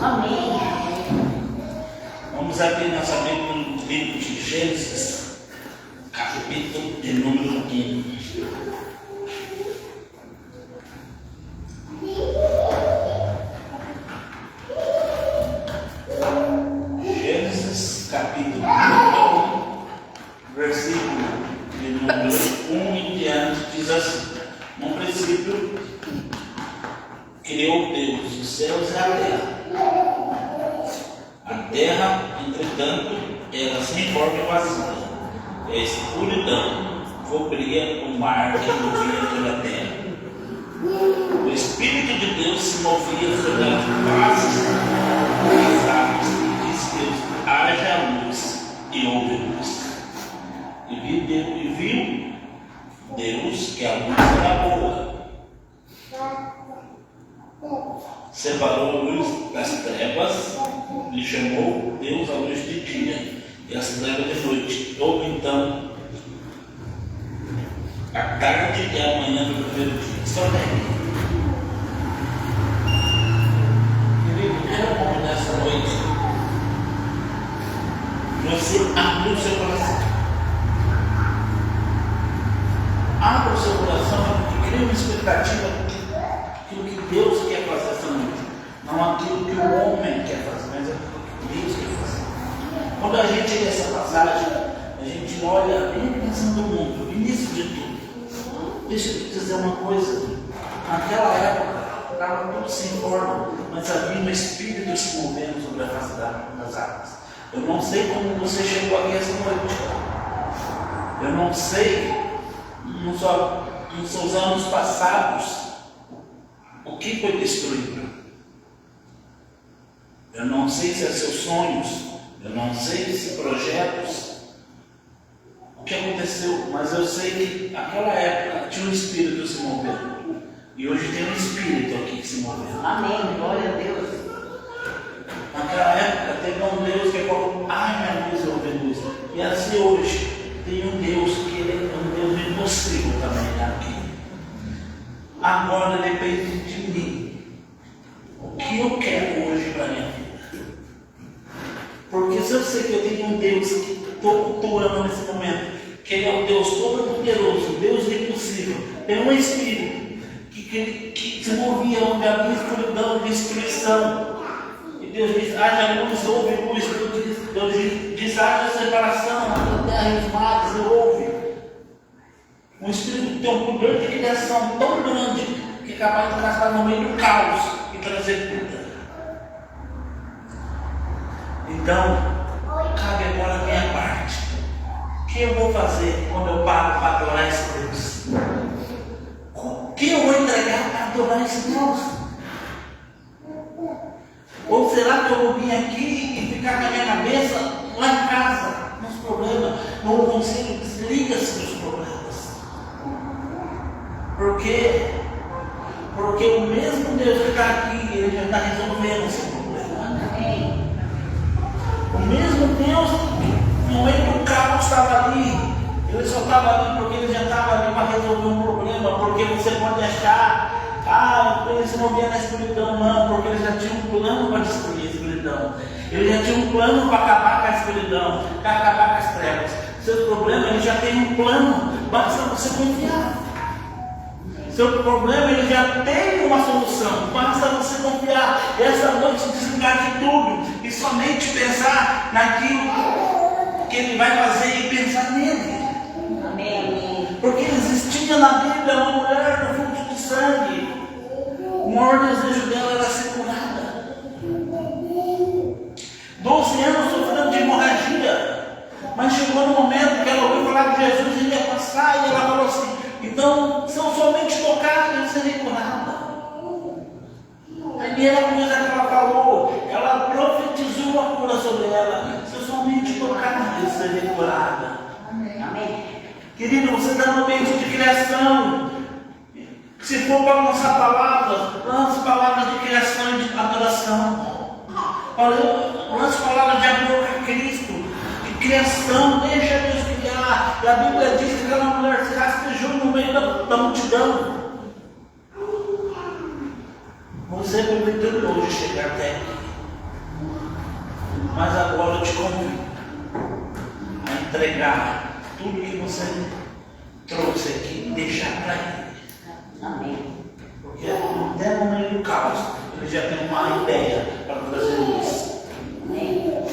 Amém. Vamos abrir nossa Bíblia no livro de Gênesis, capítulo de número 15. Gênesis, capítulo 1, versículo de número 1 em diante, diz assim: no princípio, criou Deus os céus e a terra. A terra, entretanto, era sem forma e vazia, e a escuridão cobria o mar que movia pela terra. O Espírito de Deus se movia sobre as faces das águas, e disse Deus: haja luz, e houve luz. E viu Deus que a luz era boa. Separou a luz das trevas e chamou Deus a luz de dia e as trevas de noite. Houve então a tarde e a manhã do primeiro dia. Só daí. Querido, quero convidar essa noite você abrir o seu coração. Abra o seu coração e crie uma expectativa daquilo que Deus quer fazer essa noite. Não aquilo que o homem quer fazer, mas aquilo que Deus quer fazer. Quando a gente lê essa passagem, a gente olha bem a bênção do mundo, o início de tudo. Deixa eu te dizer uma coisa. Naquela época, estava tudo sem forma, mas havia um Espírito se movendo sobre a face das águas. Eu não sei como você chegou aqui essa noite. Eu não sei, nos seus anos passados, o que foi destruído. Eu não sei se é seus sonhos, eu não sei se projetos, o que aconteceu, mas eu sei que naquela época tinha um Espírito se movendo. E hoje tem um Espírito aqui que se movendo. Amém. Glória a Deus. Naquela época teve um Deus que falou: ai, minha luz, eu vejo luz. E assim hoje tem um Deus que ele é um Deus impossível também aqui. Agora depende de mim. O que eu quero hoje para minha vida? Porque se eu sei que eu tenho um Deus que estou cultuando nesse momento, que Ele é um Deus todo-poderoso, Deus do impossível, tem um Espírito que se movia onde havia escuridão e destruição. E Deus diz: haja luz, houve luz. Deus diz: haja separação entre a terra e os mares, e houve. O Espírito tem um poder de criação tão grande que é capaz de casar no meio do caos e trazer cura. Então, cabe agora a minha parte. O que eu vou fazer quando eu paro para adorar esse Deus? O que eu vou entregar para adorar esse Deus? Ou será que eu vou vir aqui e ficar com a minha cabeça lá em casa, nos problemas, no conselho? Desliga-se dos problemas. Porque o mesmo Deus que está aqui, Ele já está resolvendo esse problema. Amém. O mesmo Deus que no meio do caos estava ali, Ele só estava ali porque Ele já estava ali para resolver um problema. Porque você pode achar: Ele se movia na escuridão. Não, porque Ele já tinha um plano para destruir a escuridão. Ele já tinha um plano para acabar com a escuridão, para acabar com as trevas. Seu problema, Ele já tem um plano, basta você confiar. Seu problema, Ele já tem uma solução, basta você confiar. E essa noite desligar de tudo e somente pensar naquilo que Ele vai fazer e pensar nele. Amém. Porque existia na Bíblia uma mulher do fluxo de sangue. O maior desejo dela era ser curada. 12 anos sofrendo de hemorragia. Mas chegou no momento que ela ouviu falar que Jesus ia passar e ela falou assim: então, se eu somente tocar, eu serei curada. A primeira coisa que ela falou, ela profetizou a cura sobre ela: se eu somente tocar, eu serei curada. Amém. Querido, você está no ambiente de criação. Se for para lançar palavras, lance palavras de criação e de adoração. Lance palavras de amor a Cristo, de criação. Deixa Deus criar. E a Bíblia diz que aquela mulher se rastejou no meio da multidão. Você permitiu hoje chegar até aqui. te convido a entregar tudo que você trouxe aqui e deixar para Ele. Amém. Porque até no meio do caos, Ele já tem uma ideia para trazer luz. Amém.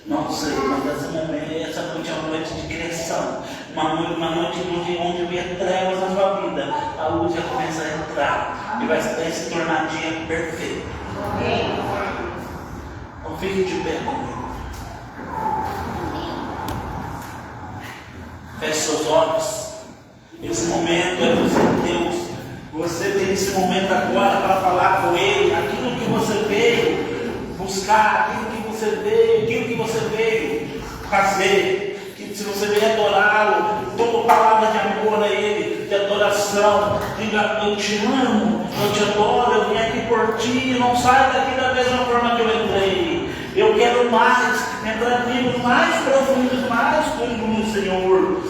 Não sei, mas essa noite é uma noite de criação. Uma noite onde havia trevas na sua vida. A luz já começa a entrar e vai se tornar dia perfeito. Amém. Então fique de pé comigo. Feche seus olhos. Esse momento é você, Deus. Você tem esse momento agora para falar com Ele. Aquilo que você veio buscar, aquilo que você veio fazer. Que se você veio adorá-lo, toda palavra de amor a Ele, de adoração, diga: eu te amo, eu te adoro, eu vim aqui por ti, não sai daqui da mesma forma que eu entrei. Eu quero mais, entrar em níveis mais profundos, mais no Senhor.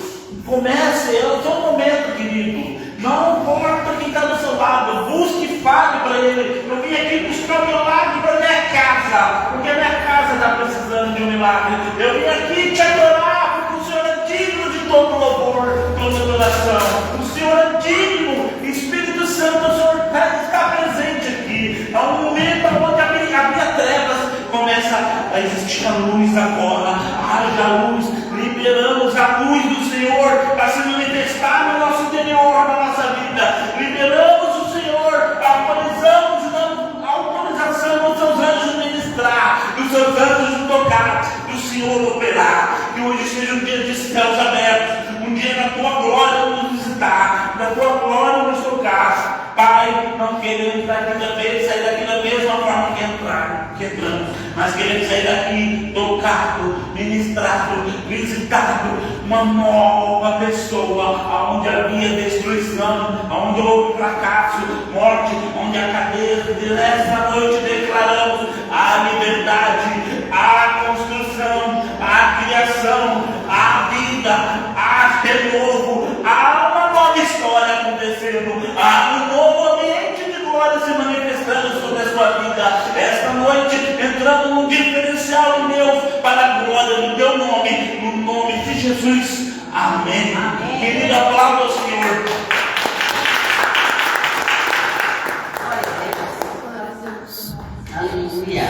Comece, é o seu momento, querido. Não importa quem está do seu lado, busque e fale para Ele. Eu vim aqui buscar o milagre para minha casa, porque a minha casa está precisando de um milagre. Eu vim aqui te adorar, porque o Senhor é digno de todo louvor, toda adoração. O Senhor é digno, Espírito Santo, o Senhor está presente aqui. Há um momento onde havia trevas, começa a existir a luz agora. Haja a luz, liberamos a luz do Senhor para se manifestar no nosso interior, na nossa vida. Liberamos o Senhor, autorizamos e damos autorização aos seus anjos ministrar, dos seus anjos tocar, do Senhor operar. Que hoje seja um dia de céus abertos, um dia da tua glória nos visitar, da tua glória nos tocar. Pai, não queremos sair daqui da mesma forma que entramos, mas queremos sair daqui tocado, ministrado, visitado, uma nova pessoa, onde havia destruição, onde houve fracasso, morte, onde a cadeia. Nesta noite declaramos a liberdade, a construção, a criação, a vida, a renovo, há uma nova história acontecendo, há um novo ambiente de glória se manifestando sobre a sua vida. Esta noite entrando num diferencial em Deus para a glória do teu nome, no nome de Jesus. Amém. Amém. Querido, aplauda ao Senhor. Aleluia.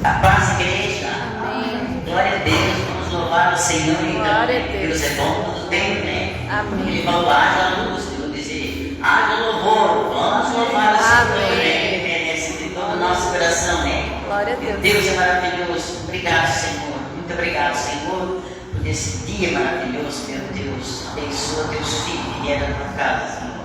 A paz, igreja. Amém. Glória a Deus. Vamos louvar o Senhor. Glória a Então, Deus. Deus é bom todo tempo, né? Amém. Ele falou: haja luz. Eu vou dizer: haja louvor. Vamos louvar o Senhor, Amém. né? Ele merece de todo o nosso coração, né? Glória a Deus. Deus é maravilhoso. Obrigado, Senhor. Muito obrigado, Senhor, por esse dia maravilhoso, meu Deus. Abençoa teus filhos que vieram da tua casa, Senhor.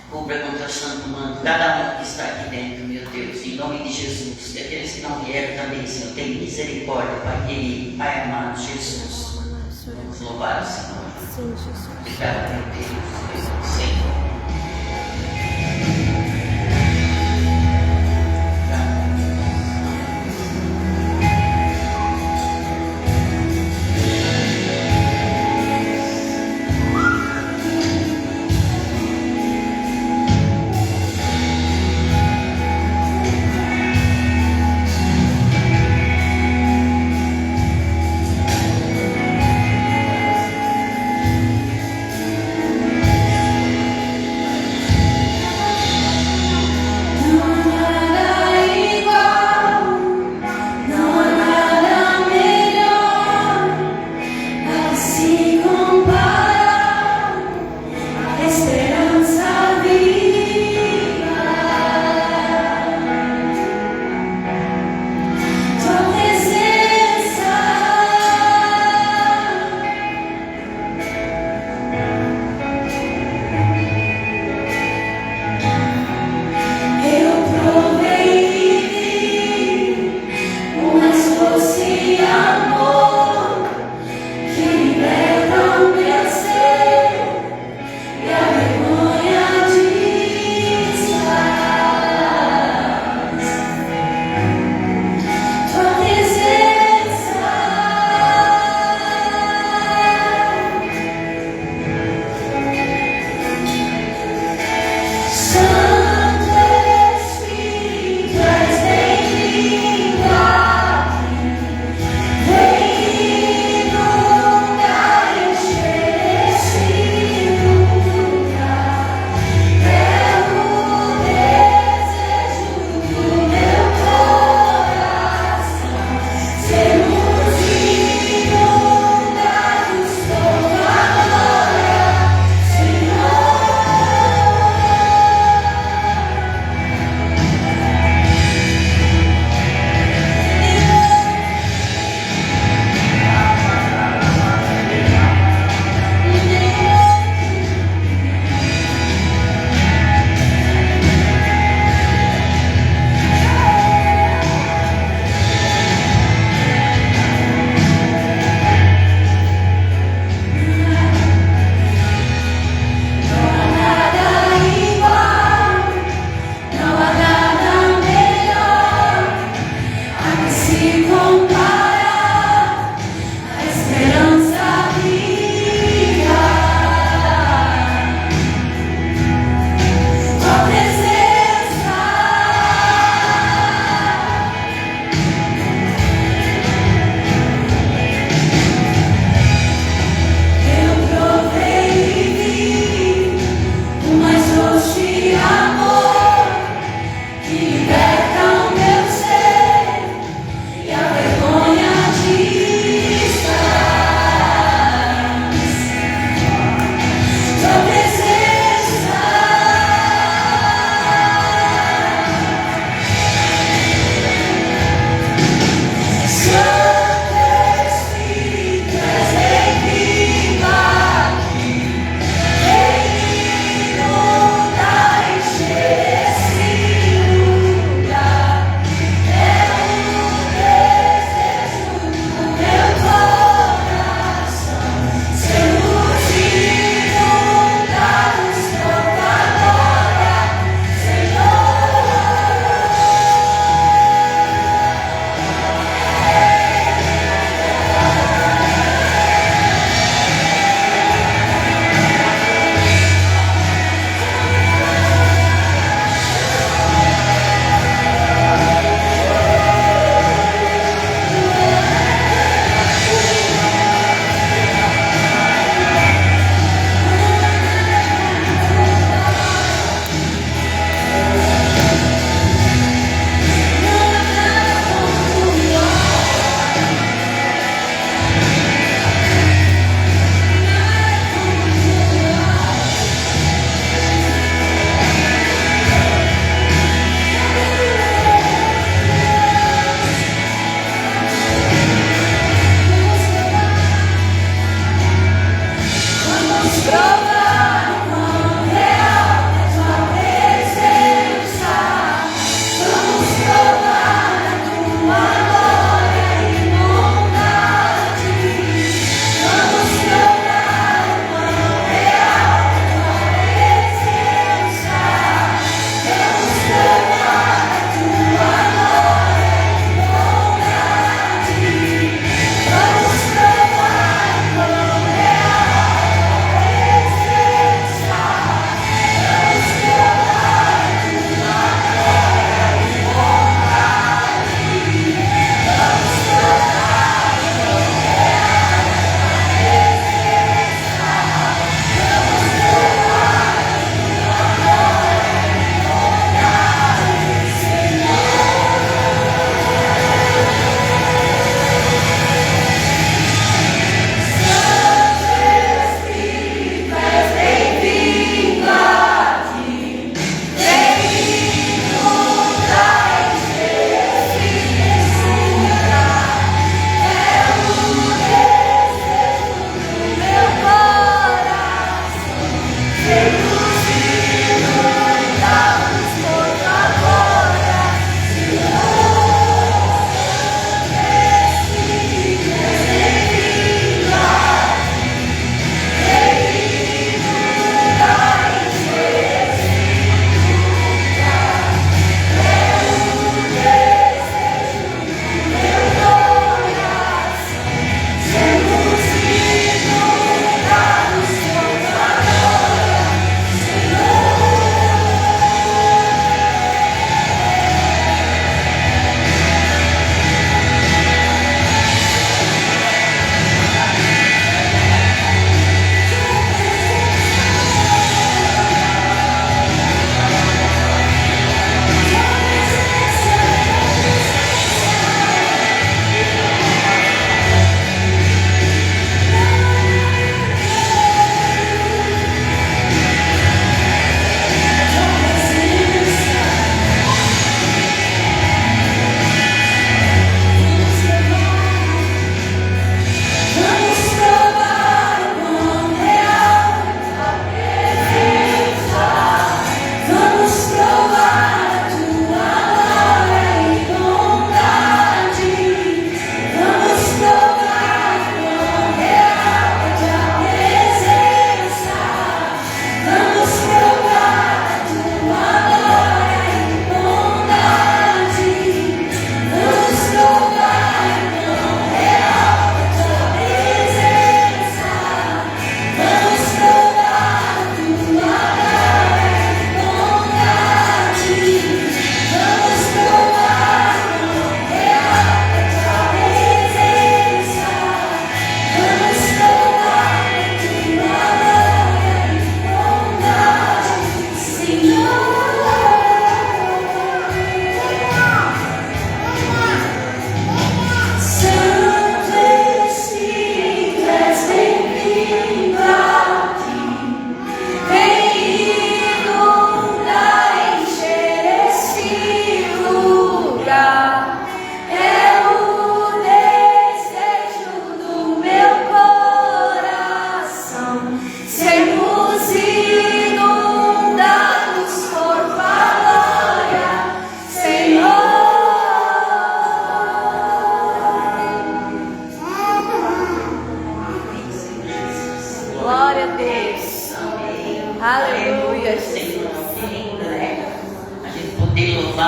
Cubra com teu santo manto cada um que está aqui dentro, meu Deus, em nome de Jesus. E aqueles que não vieram também, Senhor, tem misericórdia, Pai querido, Pai amado, Jesus. Vamos louvar o Senhor. Sim, Jesus. Obrigado, meu Deus, Senhor.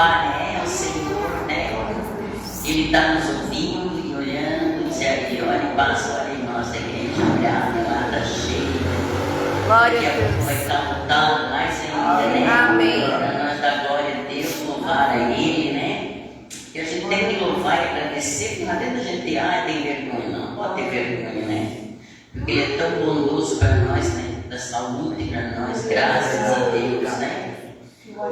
louvar, né, ao Senhor, né? Ele está nos ouvindo e olhando, e ali, olha, passa, olha em nossa igreja, olhada, lá está cheia. Glória Daqui a a pouco vai Deus. estar lotado mais ainda, né? Amém. Para nós dar glória a Deus, louvar a Ele, né? E a gente tem que louvar e agradecer, porque não adianta a gente tem vergonha, não pode ter vergonha, né? Porque Ele é tão bondoso para nós, né? Da saúde para nós, graças a Deus, né?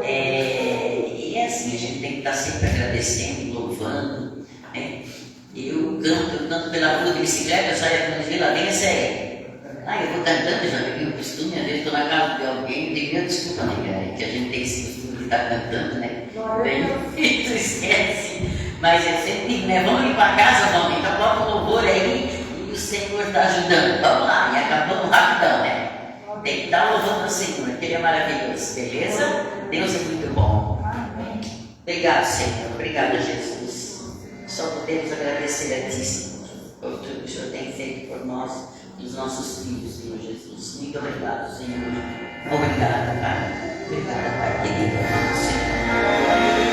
E é assim, a gente tem que estar sempre agradecendo, louvando, né? Eu canto pela rua de bicicleta, eu saio a dizer, lá vem a série. Eu vou cantando, já peguei o costume, às vezes estou na casa de alguém, digo, meu, desculpa, né, que a gente tem esse costume de estar cantando, né? Bem, tu esquece. Mas eu sempre digo, né, vamos limpar a casa, vamos, então bota um louvor aí e o Senhor está ajudando. Vamos lá, e acabamos rapidão, né? Tem que estar louvando o Senhor, que Ele é maravilhoso, beleza? Deus é muito bom. Obrigado, Senhor. Obrigado, Jesus. Só podemos agradecer a Ti, Senhor, por tudo que o Senhor tem feito por nós e os nossos filhos, Senhor Jesus. Muito obrigado, Senhor. Obrigado, Pai. Obrigado, Pai querido. Senhor.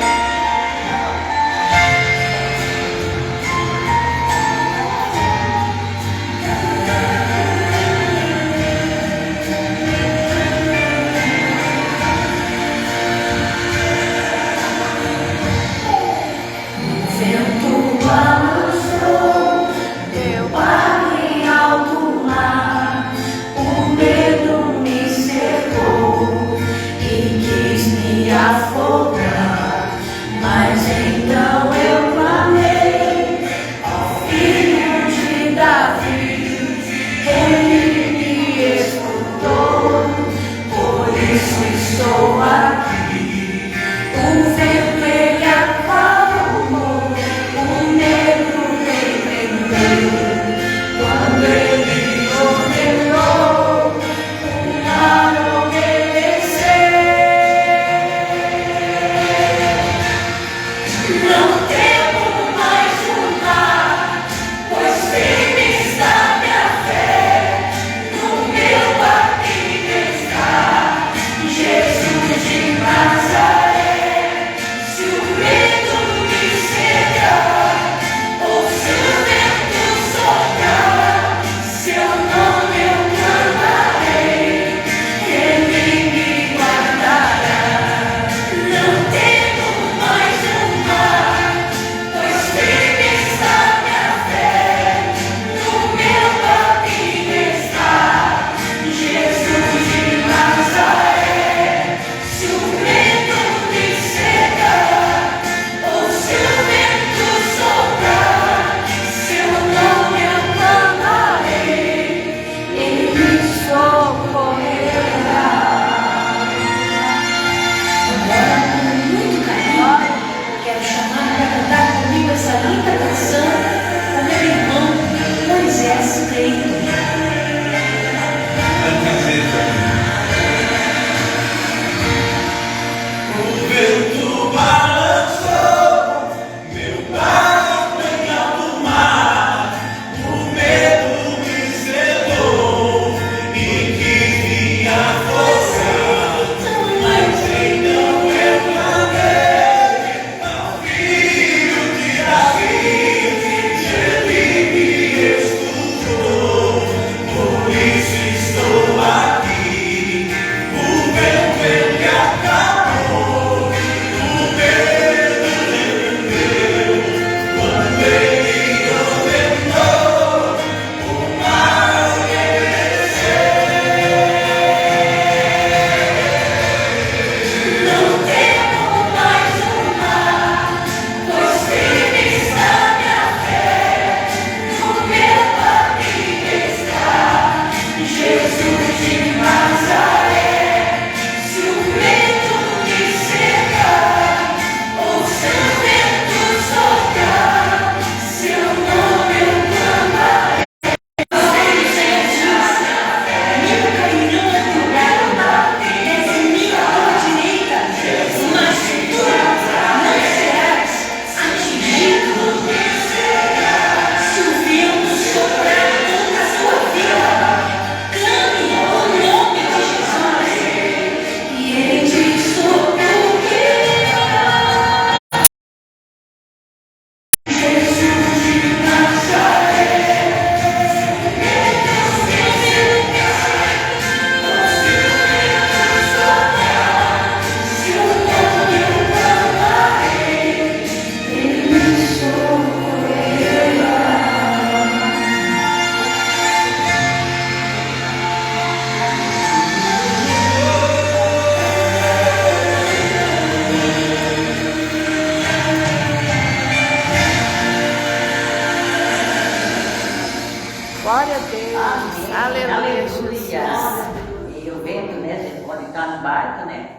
arca, né?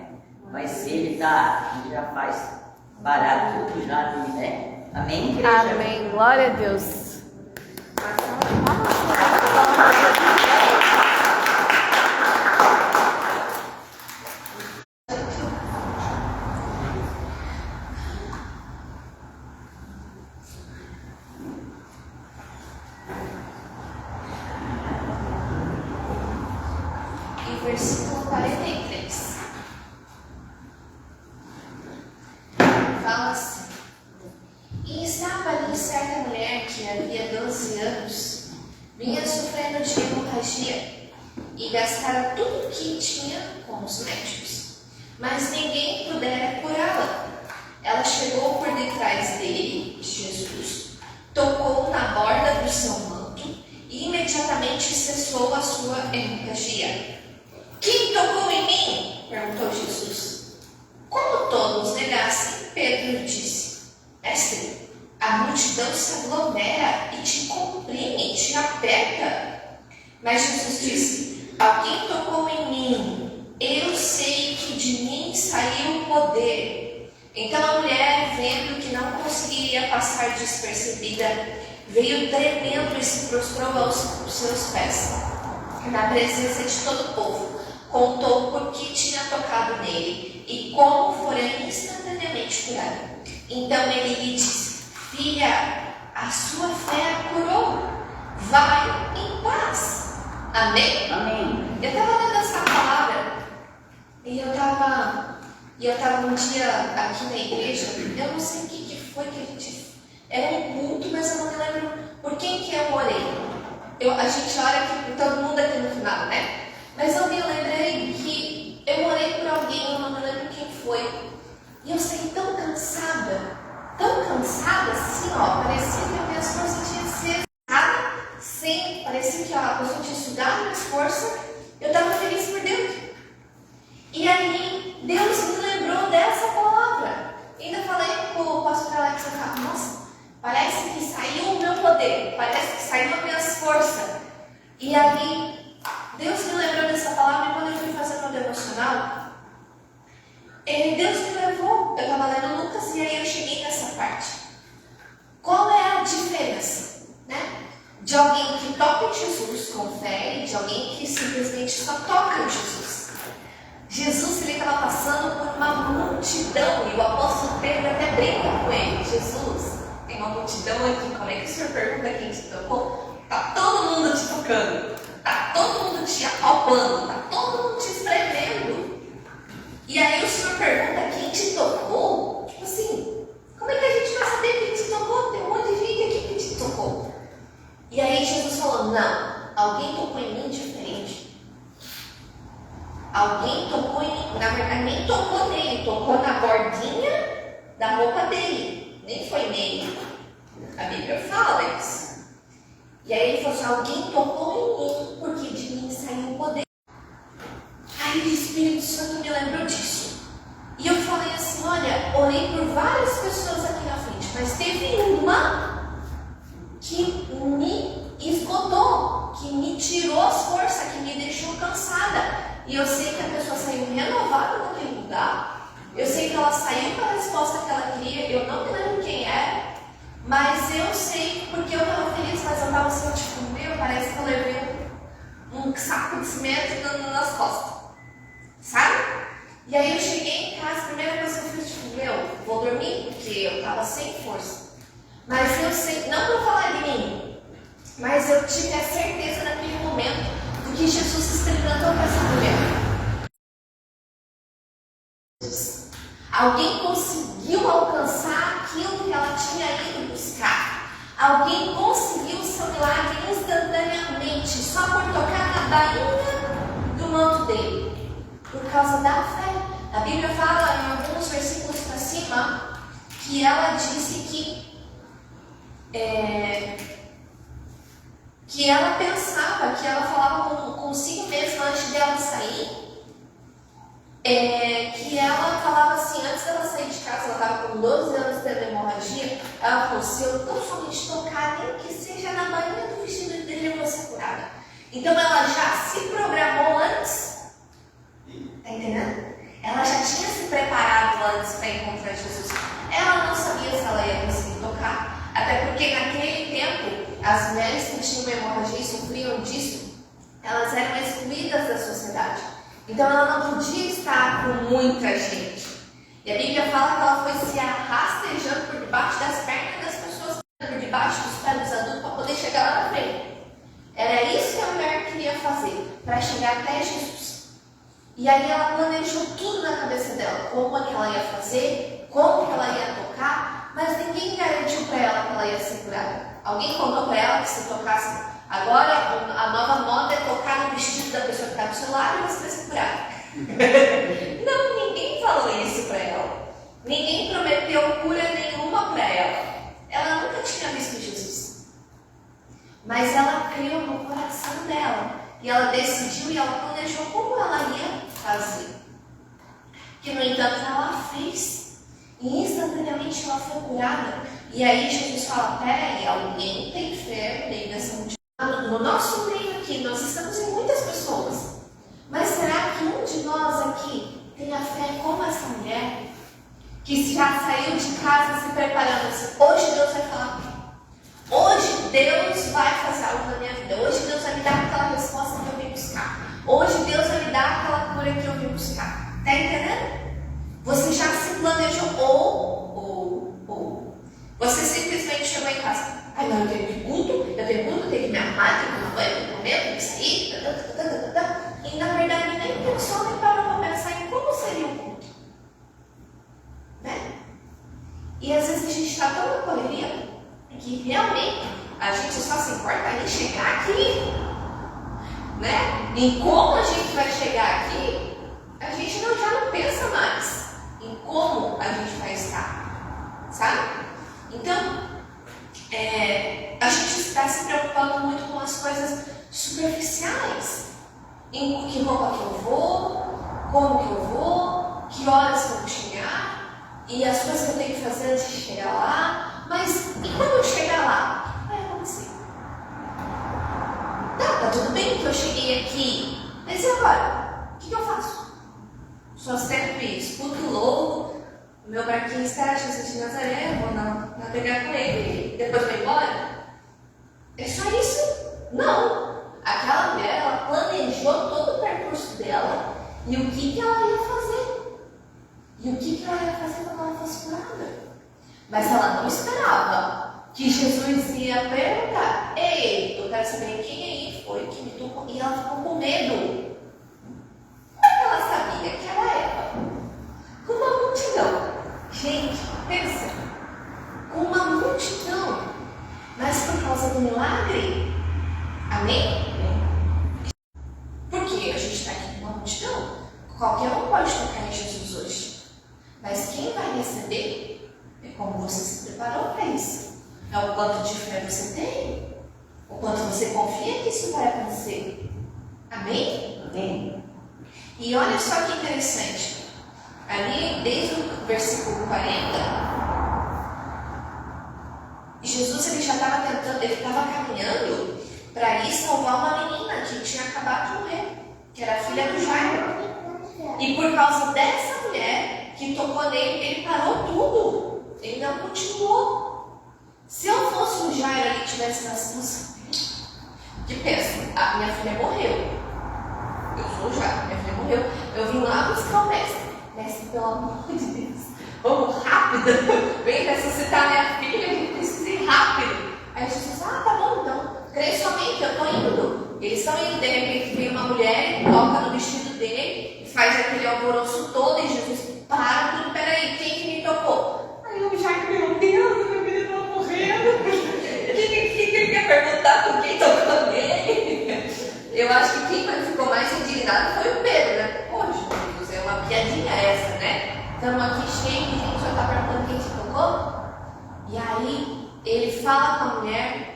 Mas ele já faz parar tudo já, né? Amém, igreja? Amém. Glória a Deus. E versículo 43. Fala assim: E estava ali certa mulher que havia 12 anos, vinha sofrendo de hemorragia, e gastara tudo o que tinha com os médicos, mas ninguém pudera curá-la. Ela chegou por detrás dele, Jesus, tocou na borda do seu manto, e imediatamente cessou a sua hemorragia. Quem tocou em mim? Perguntou Jesus. Como todos negassem, Pedro disse: Mestre, a multidão se aglomera e te comprime, te aperta. Mas Jesus disse: Alguém tocou em mim. Eu sei que de mim saiu o poder. Então a mulher, vendo que não conseguiria passar despercebida, veio tremendo e se prostrou aos seus pés, na presença de todo o povo. Contou por que tinha tocado nele e como fora instantaneamente curada. Então ele lhe disse: Filha, a sua fé a curou. Vai em paz. Amém? Amém. Eu estava lendo essa palavra e eu estava um dia aqui na igreja. Eu não sei o que foi que a gente... Era um culto, mas eu não me lembro por quem que eu orei. A gente ora aqui por todo mundo aqui no final, né? Mas eu me lembrei que eu orei por alguém, eu não me lembro quem foi. E eu saí tão cansada assim, ó. Parecia que a minhas forças tinham sido parecia que a pessoa tinha sugado minhas forças. Eu estava feliz por dentro. E aí, Deus me lembrou dessa palavra. Ainda falei com o pastor Alex, eu falei: nossa, parece que saiu o meu poder, parece que saiu as minhas forças. E aí, Deus me lembrou dessa palavra, e quando eu fui fazer meu devocional, Deus me levou. Eu estava lendo Lucas e aí eu cheguei nessa parte. Qual é a diferença, né, de alguém que toca em Jesus com fé e de alguém que simplesmente só toca em Jesus? Jesus, ele estava passando por uma multidão e o apóstolo Pedro até brinca com ele: Jesus, tem uma multidão aqui, como é que o senhor pergunta quem te tocou? Está todo mundo te tocando. Está todo mundo te apalpando, está todo mundo te espremendo. E aí o Senhor pergunta quem te tocou? Tipo assim, como é que a gente vai saber quem te tocou? Tem um monte de gente aqui que te tocou. E aí Jesus falou: não, alguém tocou em mim diferente. Alguém tocou em mim, na verdade nem tocou nele, tocou na bordinha da roupa dele, nem foi nele. A Bíblia fala isso. E aí ele falou assim: alguém tocou em mim, porque de mim saiu o poder. Aí o Espírito Santo me lembrou disso. E eu falei assim: olha, orei por várias pessoas aqui na frente, mas teve uma que me esgotou, que me tirou as forças, que me deixou cansada. E eu sei que a pessoa saiu renovada naquele lugar. Eu sei que ela saiu com a resposta que ela queria. Eu não me lembro quem era. Mas eu sei, porque eu estava feliz, mas eu estava assim, tipo, parece que eu levei um saco de cimento nas costas, sabe? E aí eu cheguei em casa, a primeira coisa que eu fiz, tipo, vou dormir, porque eu estava sem força. Mas eu sei, não para falar de mim, mas eu tive a certeza naquele momento do que Jesus se experimentou com essa mulher. Alguém conseguiu alcançar aquilo que ela tinha ido buscar. Alguém conseguiu o seu milagre instantaneamente, só por tocar na bainha do manto dele, por causa da fé. A Bíblia fala em alguns versículos para cima que ela disse que ela pensava, que ela falava consigo mesma antes dela sair. Que ela falava assim, antes dela sair de casa, ela estava com 12 anos tendo hemorragia, ela falou: se eu tão somente tocar, nem que seja na bainha do vestido dele, eu vou ser curada. Então ela já se programou antes. Está entendendo? Ela já tinha se preparado antes para encontrar Jesus. Ela não sabia se ela ia conseguir tocar, até porque naquele tempo, as mulheres que tinham hemorragia e sofriam disso, elas eram excluídas da sociedade. Então ela não podia estar com muita gente. E a Bíblia fala que ela foi se rastejando por debaixo das pernas das pessoas, por debaixo dos pés dos adultos, para poder chegar lá na frente. Era isso que a mulher queria fazer, para chegar até Jesus. E aí ela planejou tudo na cabeça dela, como é que ela ia fazer, como que ela ia tocar, mas ninguém garantiu para ela que ela ia ser curada. Alguém contou para ela que se tocasse, agora a nova moda é tocar no vestido da pessoa que está do seu lado e você vai ser curada. Não, ninguém falou isso para ela. Ninguém prometeu cura nenhuma para ela. Ela nunca tinha visto Jesus. Mas ela criou no coração dela. E ela decidiu e ela planejou como ela ia fazer. Que, no entanto, ela fez. E instantaneamente ela foi curada. E aí Jesus fala, peraí, alguém tem fé no meio dessa multidão. No nosso meio aqui, nós estamos em muitas pessoas. Mas será que um de nós aqui tem a fé como essa mulher? Que já saiu de casa se preparando assim, hoje Deus vai falar comigo. Hoje Deus vai fazer algo na minha vida. Hoje Deus vai me dar aquela resposta que eu vim buscar. Hoje Deus vai me dar aquela cura que eu vim buscar. Tá entendendo? Você já se planejou ou você simplesmente chegou em casa. Ai, não, eu tenho que ir culto, eu tenho que me arrumar, tenho que tomar banho, tenho que comer, tenho que sair. E na verdade nem pensou, nem parou para pensar em como seria o culto. Né? E às vezes a gente está tão na correria que realmente a gente só se importa em chegar aqui, né? Em como a gente vai chegar aqui, a gente já não pensa mais em como a gente vai estar, sabe? Então, a gente está se preocupando muito com as coisas superficiais, em que roupa que eu vou, como que eu vou, que horas que eu vou chegar, e as coisas que eu tenho que fazer antes de chegar lá. Mas e quando eu chegar lá? Vai acontecer. Tá tudo bem que eu cheguei aqui. Mas e agora? O que eu faço? Só sempre escuto o lobo, o meu barquinho espera Jesus de Nazaré, vou navegar com ele e depois vou embora? É só isso? Não. Aquela mulher, ela planejou todo o percurso dela e o que ela ia fazer. E o que ela ia fazer quando ela fosse curada. Mas ela não esperava que Jesus ia perguntar: ei, eu quero saber quem aí foi que me tocou. E ela ficou com medo. Como é que ela sabia que era ela? Com uma multidão. Gente, pensa. Com uma multidão. Mas por causa do milagre. Amém? Porque a gente está aqui com uma multidão. Qualquer um pode tocar em Jesus hoje. Mas quem vai receber é como você se preparou para isso. É o quanto de fé você tem. O quanto você confia que isso vai acontecer. Amém? Amém. E olha só que interessante. Ali, desde o versículo 40, Jesus ele já estava tentando, ele estava caminhando para ir salvar uma menina que tinha acabado de morrer, que era a filha do Jairo. E por causa dessa mulher que tocou nele, ele parou tudo. Ele não continuou. Se eu fosse um Jairo ali e tivesse na situação, que pensa, a minha filha morreu. Eu sou o Jairo, minha filha morreu. Eu vim lá buscar o mestre. Mestre, pelo amor de Deus, vamos rápido. Vem ressuscitar minha filha, a gente precisa ir rápido. Aí Jesus, tá bom então. Creio somente, eu estou indo. Eles estão indo, de repente vem uma mulher, toca no vestido dele, faz aquele alvoroço todo e Jesus para tudo, peraí, quem que me tocou? Aí o Jairo, meu Deus, meu menino está morrendo. Quem quer perguntar por quem tocou nele? Eu acho que quem ficou mais indignado foi o Pedro, né? Poxa, Jesus, é uma piadinha essa, né? Estamos aqui cheios de gente, só está perguntando quem te tocou? E aí ele fala com a mulher.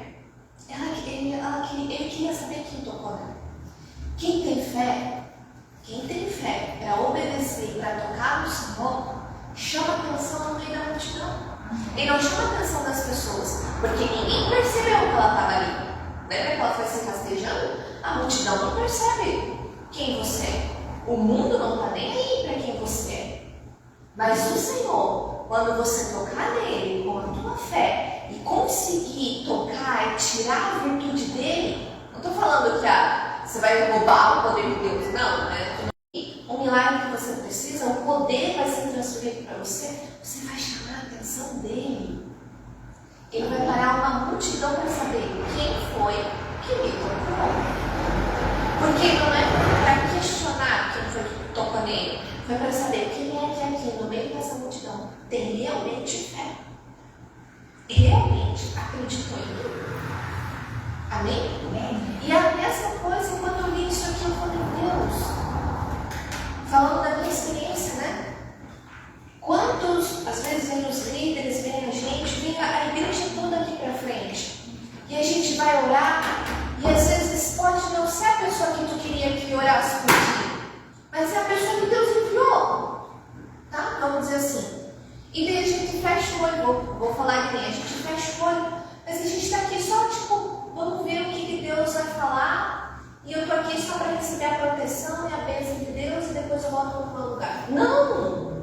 Ele queria saber quem tocou nela. Quem tem fé para obedecer e para tocar no Senhor, chama atenção no meio da multidão. E não chama atenção das pessoas, porque ninguém percebeu que ela estava ali. Lembra que ela foi se rastejando? A multidão não percebe quem você é. O mundo não está nem aí para quem você é. Mas o Senhor, quando você tocar nele com a tua fé e conseguir tocar e tirar a virtude dele, não estou falando que você vai roubar o poder de Deus, não, né? O milagre que você precisa, o poder vai ser transferido para você, você vai chamar a atenção dele. Ele vai parar uma multidão para saber quem foi que me tocou. Porque não é para questionar quem foi que tocou nele, foi para saber quem é que aqui no meio dessa multidão tem realmente fé. Realmente acreditou em mim. Amém? Amém? E a mesma coisa, quando eu li isso aqui, eu falei, Deus, falando da minha experiência, né? Quantos, às vezes, vem os líderes, vem a gente, vem a igreja toda aqui para frente. E a gente vai orar, e às vezes pode não ser a pessoa que tu queria que orasse por ti, mas é a pessoa que Deus enviou. Tá? Vamos dizer assim. E daí a gente fecha o olho, vou falar de mim, a gente fecha o olho, mas a gente está aqui só, tipo, vamos ver o que Deus vai falar, e eu estou aqui só para receber a proteção e a bênção de Deus, e depois eu volto para o meu lugar. Não!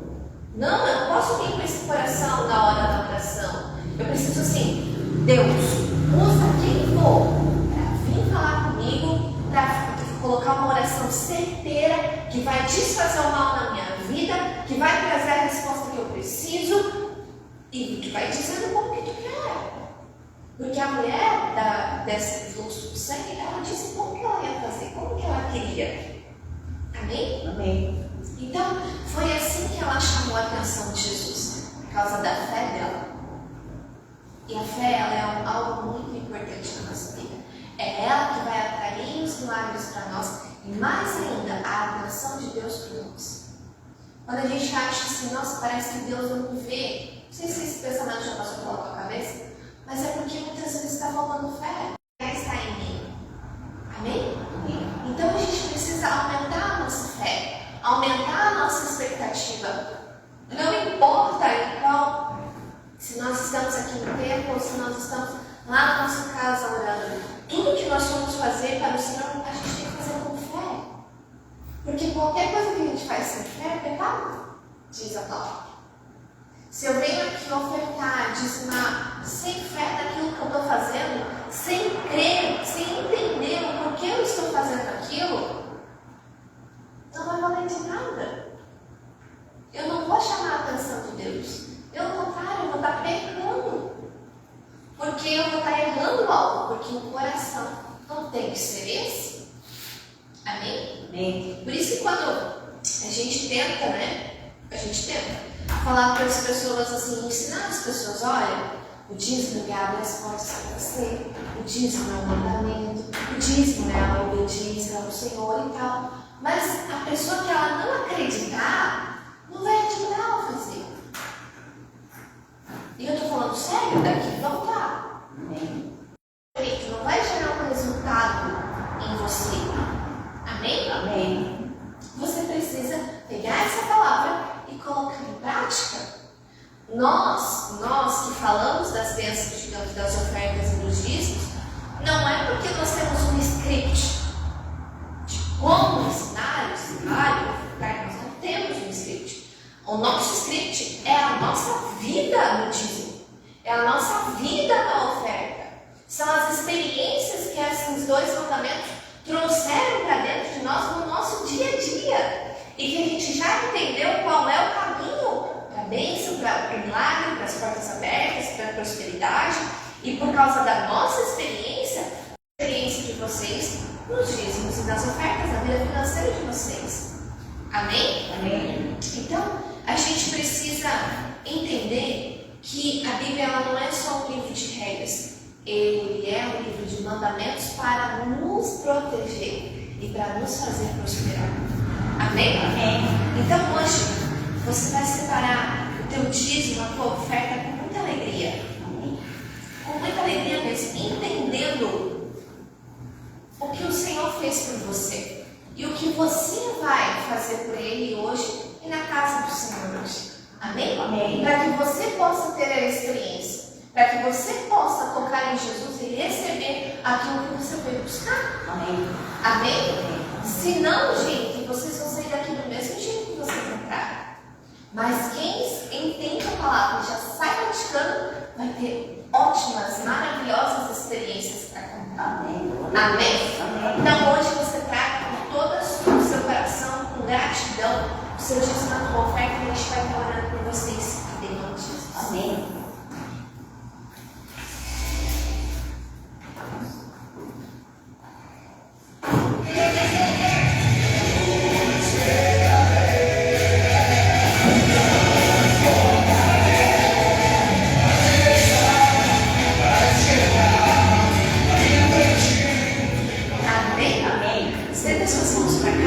Não, eu não posso vir com esse coração na hora da oração. Eu preciso assim, Deus, usa quem for para vir falar comigo, para colocar uma oração certeira que vai desfazer o mal na minha vida, que vai trazer a resposta que eu preciso e que vai dizendo como que tu quer. Porque a mulher desse fluxo do sangue, ela disse como que ela ia fazer, como que ela queria. Amém? Amém. Então, foi assim que ela chamou a atenção de Jesus, por causa da fé dela. E a fé, ela é algo muito importante na nossa vida. É ela que vai atrair os milagres para nós e, mais ainda, a atenção de Deus por nós. Quando a gente acha assim, nossa, parece que Deus não me vê. Não sei se esse pensamento já passou pela tua cabeça, mas é porque muitas vezes está faltando fé. Fé está em mim. Amém? Amém? Então a gente precisa aumentar a nossa fé, aumentar a nossa expectativa. Não importa em qual, se nós estamos aqui no templo ou se nós estamos lá na nossa casa orando. Tudo que nós vamos fazer para o Senhor, a gente tem que fazer com fé. Porque qualquer coisa que a gente faz sem fé é pecado, diz a palavra. Se eu venho aqui ofertar, dizimar, sem fé naquilo que eu estou fazendo, sem crer, sem entender o porquê eu estou fazendo aquilo, não vai valer de nada. Eu não vou chamar a atenção de Deus. Pelo contrário, eu vou estar pecando. Porque eu vou estar errando algo. Porque o coração não tem que ser esse. Amém? Amém. Por isso que quando a gente tenta, né? A gente tenta falar para as pessoas assim, ensinar as pessoas, olha, o dízimo ele abre as portas para você. O dízimo é um mandamento. O dízimo é a obediência ao Senhor e tal. Mas a pessoa que ela não acreditar, não vai adiantar ela fazer. E eu estou falando sério, daqui vão lá. Amém? Não vai gerar um resultado em você. Amém? Amém. Você precisa pegar essa palavra e colocar em prática. Nós que falamos das bênçãos, digamos, das ofertas e dos dízimos, não é porque nós temos um script de como ensinar, nós não temos um script. O nosso script é a nossa vida no dízimo, é a nossa vida na oferta. São as experiências que esses dois mandamentos trouxeram para dentro de nós no nosso dia a dia. E que a gente já entendeu qual é o caminho para a bênção, para o milagre, para as portas abertas, para a prosperidade. E por causa da nossa experiência, a experiência de vocês, nos dízimos e nas ofertas, na vida financeira de vocês. Amém? Amém. Então, a gente precisa entender que a Bíblia ela não é só um livro de regras. Ele é um livro de mandamentos para nos proteger e para nos fazer prosperar. Amém? Amém. Então hoje você vai separar o teu dízimo, a tua oferta com muita alegria. Amém. Com muita alegria mesmo, entendendo o que o Senhor fez por você e o que você vai fazer por Ele hoje e na casa do Senhor hoje. Amém? Amém. Para que você possa ter a experiência, para que você possa tocar em Jesus e receber aquilo que você veio buscar. Amém? Amém? Se não, gente, vocês vão sair daqui palavra e já sai praticando, vai ter ótimas, maravilhosas experiências para contar. Amém? Então hoje você traga com todo o seu coração, com gratidão, o seu dízimo, a tua oferta, e a gente vai estar orando por vocês em nome de Jesus. Amém. Estenda suas mãos para cá.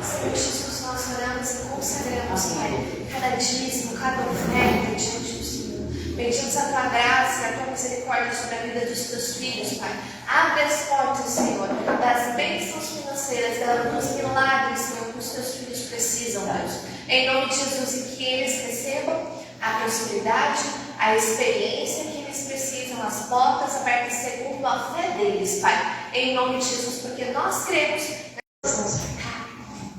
Senhor Jesus, nós oramos e consagramos, Pai, cada dízimo, cada oferta diante do Senhor. Pedimos a tua graça e a tua misericórdia sobre a vida dos teus filhos, Pai. Abre as portas, Senhor, das bênçãos financeiras, dos milagres, Senhor, que os teus filhos precisam, Deus. Em nome de Jesus, e que eles recebam a prosperidade, a experiência que eles precisam, as portas abertas segundo a fé deles, Pai. Em nome de Jesus, porque nós cremos.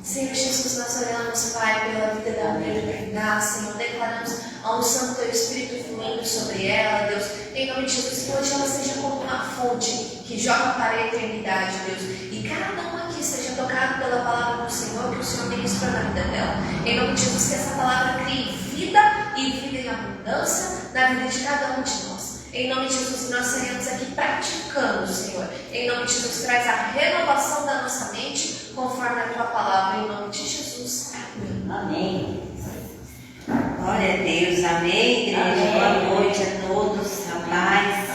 Senhor Jesus, nós oramos, Pai, pela vida da Maria Bernard, Senhor, declaramos a unção do Teu Espírito fluindo sobre ela, Deus, em nome de Jesus, que hoje ela seja como uma fonte que joga para a eternidade, Deus, e cada um aqui seja tocado pela palavra do Senhor, que o Senhor ministrou na vida dela, em nome de Jesus, que essa palavra crie vida e vida em abundância na vida de cada um de nós. Em nome de Jesus, nós seremos aqui praticando, Senhor. Em nome de Jesus, traz a renovação da nossa mente conforme a Tua palavra. Em nome de Jesus. Amém. Amém. Glória a Deus. Amém, igreja. Amém. Boa noite a todos. A paz.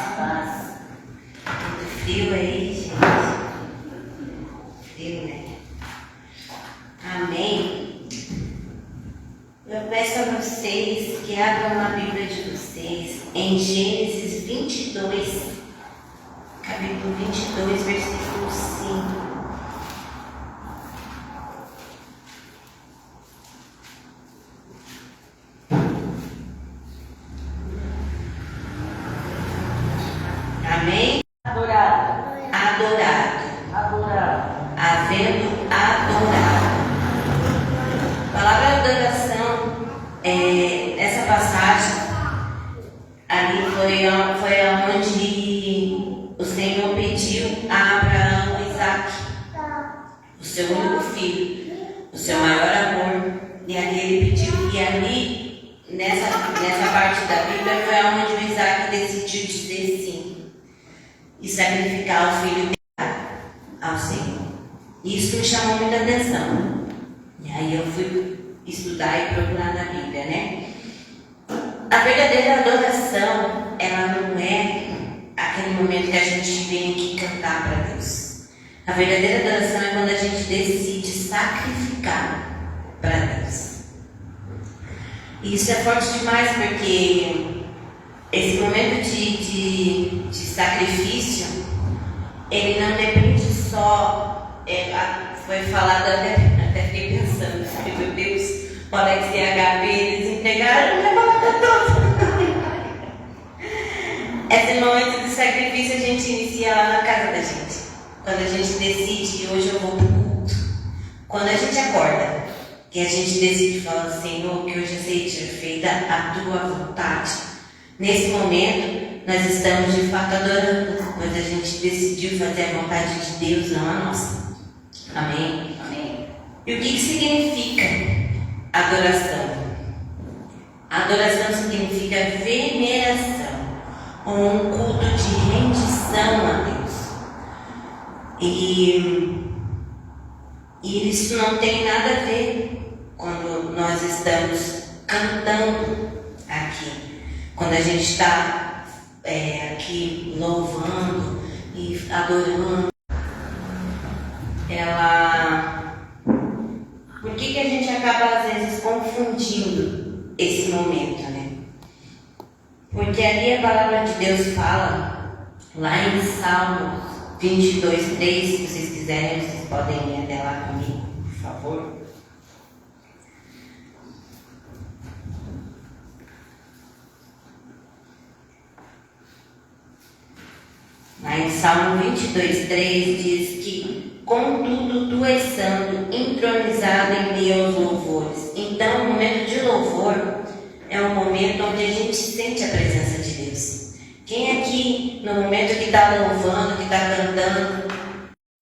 Muito frio aí, gente. Frio, né? Amém. Eu peço a vocês que abram a Bíblia de vocês em Gênesis 22, capítulo 22, versículo 5. Amém? Adorado. Adorado. Adorado. Havendo adorado. A palavra adoração, nessa passagem, ali foi onde o Senhor pediu a Abraão Isaac, o seu único filho, o seu maior amor. E ali ele pediu, e ali, nessa parte da Bíblia, foi onde o Isaac decidiu dizer sim e sacrificar o filho dele ao Senhor. Isso me chamou muita atenção. E aí eu fui estudar e procurar na Bíblia, né? A verdadeira adoração, ela não é aquele momento que a gente vem aqui cantar para Deus. A verdadeira adoração é quando a gente decide sacrificar para Deus. E isso é forte demais, porque esse momento de sacrifício, ele não depende só, foi falado, até fiquei pensando, meu Deus, o Alex e a Gabi, eles entregaram a palavra toda. Esse momento de sacrifício a gente inicia lá na casa da gente. Quando a gente decide, hoje eu vou para o culto. Quando a gente acorda, que a gente decide falar, Senhor, que hoje seja feita a Tua vontade. Nesse momento, nós estamos de fato adorando, pois a gente decidiu fazer a vontade de Deus, não a nossa. Amém? Amém. E o que significa adoração? Adoração significa veneração, ou um culto de rendição a Deus. E isso não tem nada a ver quando nós estamos cantando aqui. Quando a gente está aqui louvando e adorando, por que a gente acaba às vezes confundindo esse momento, né? Porque ali a palavra de Deus fala, lá em Salmos 22, 3, se vocês quiserem, vocês podem ir até lá comigo, por favor. Lá em Salmo 22, 3 diz que, contudo, tu és santo, entronizado em meio aos louvores. Então, o momento de louvor é um momento onde a gente sente a presença de Deus. Quem aqui, no momento que está louvando, que está cantando,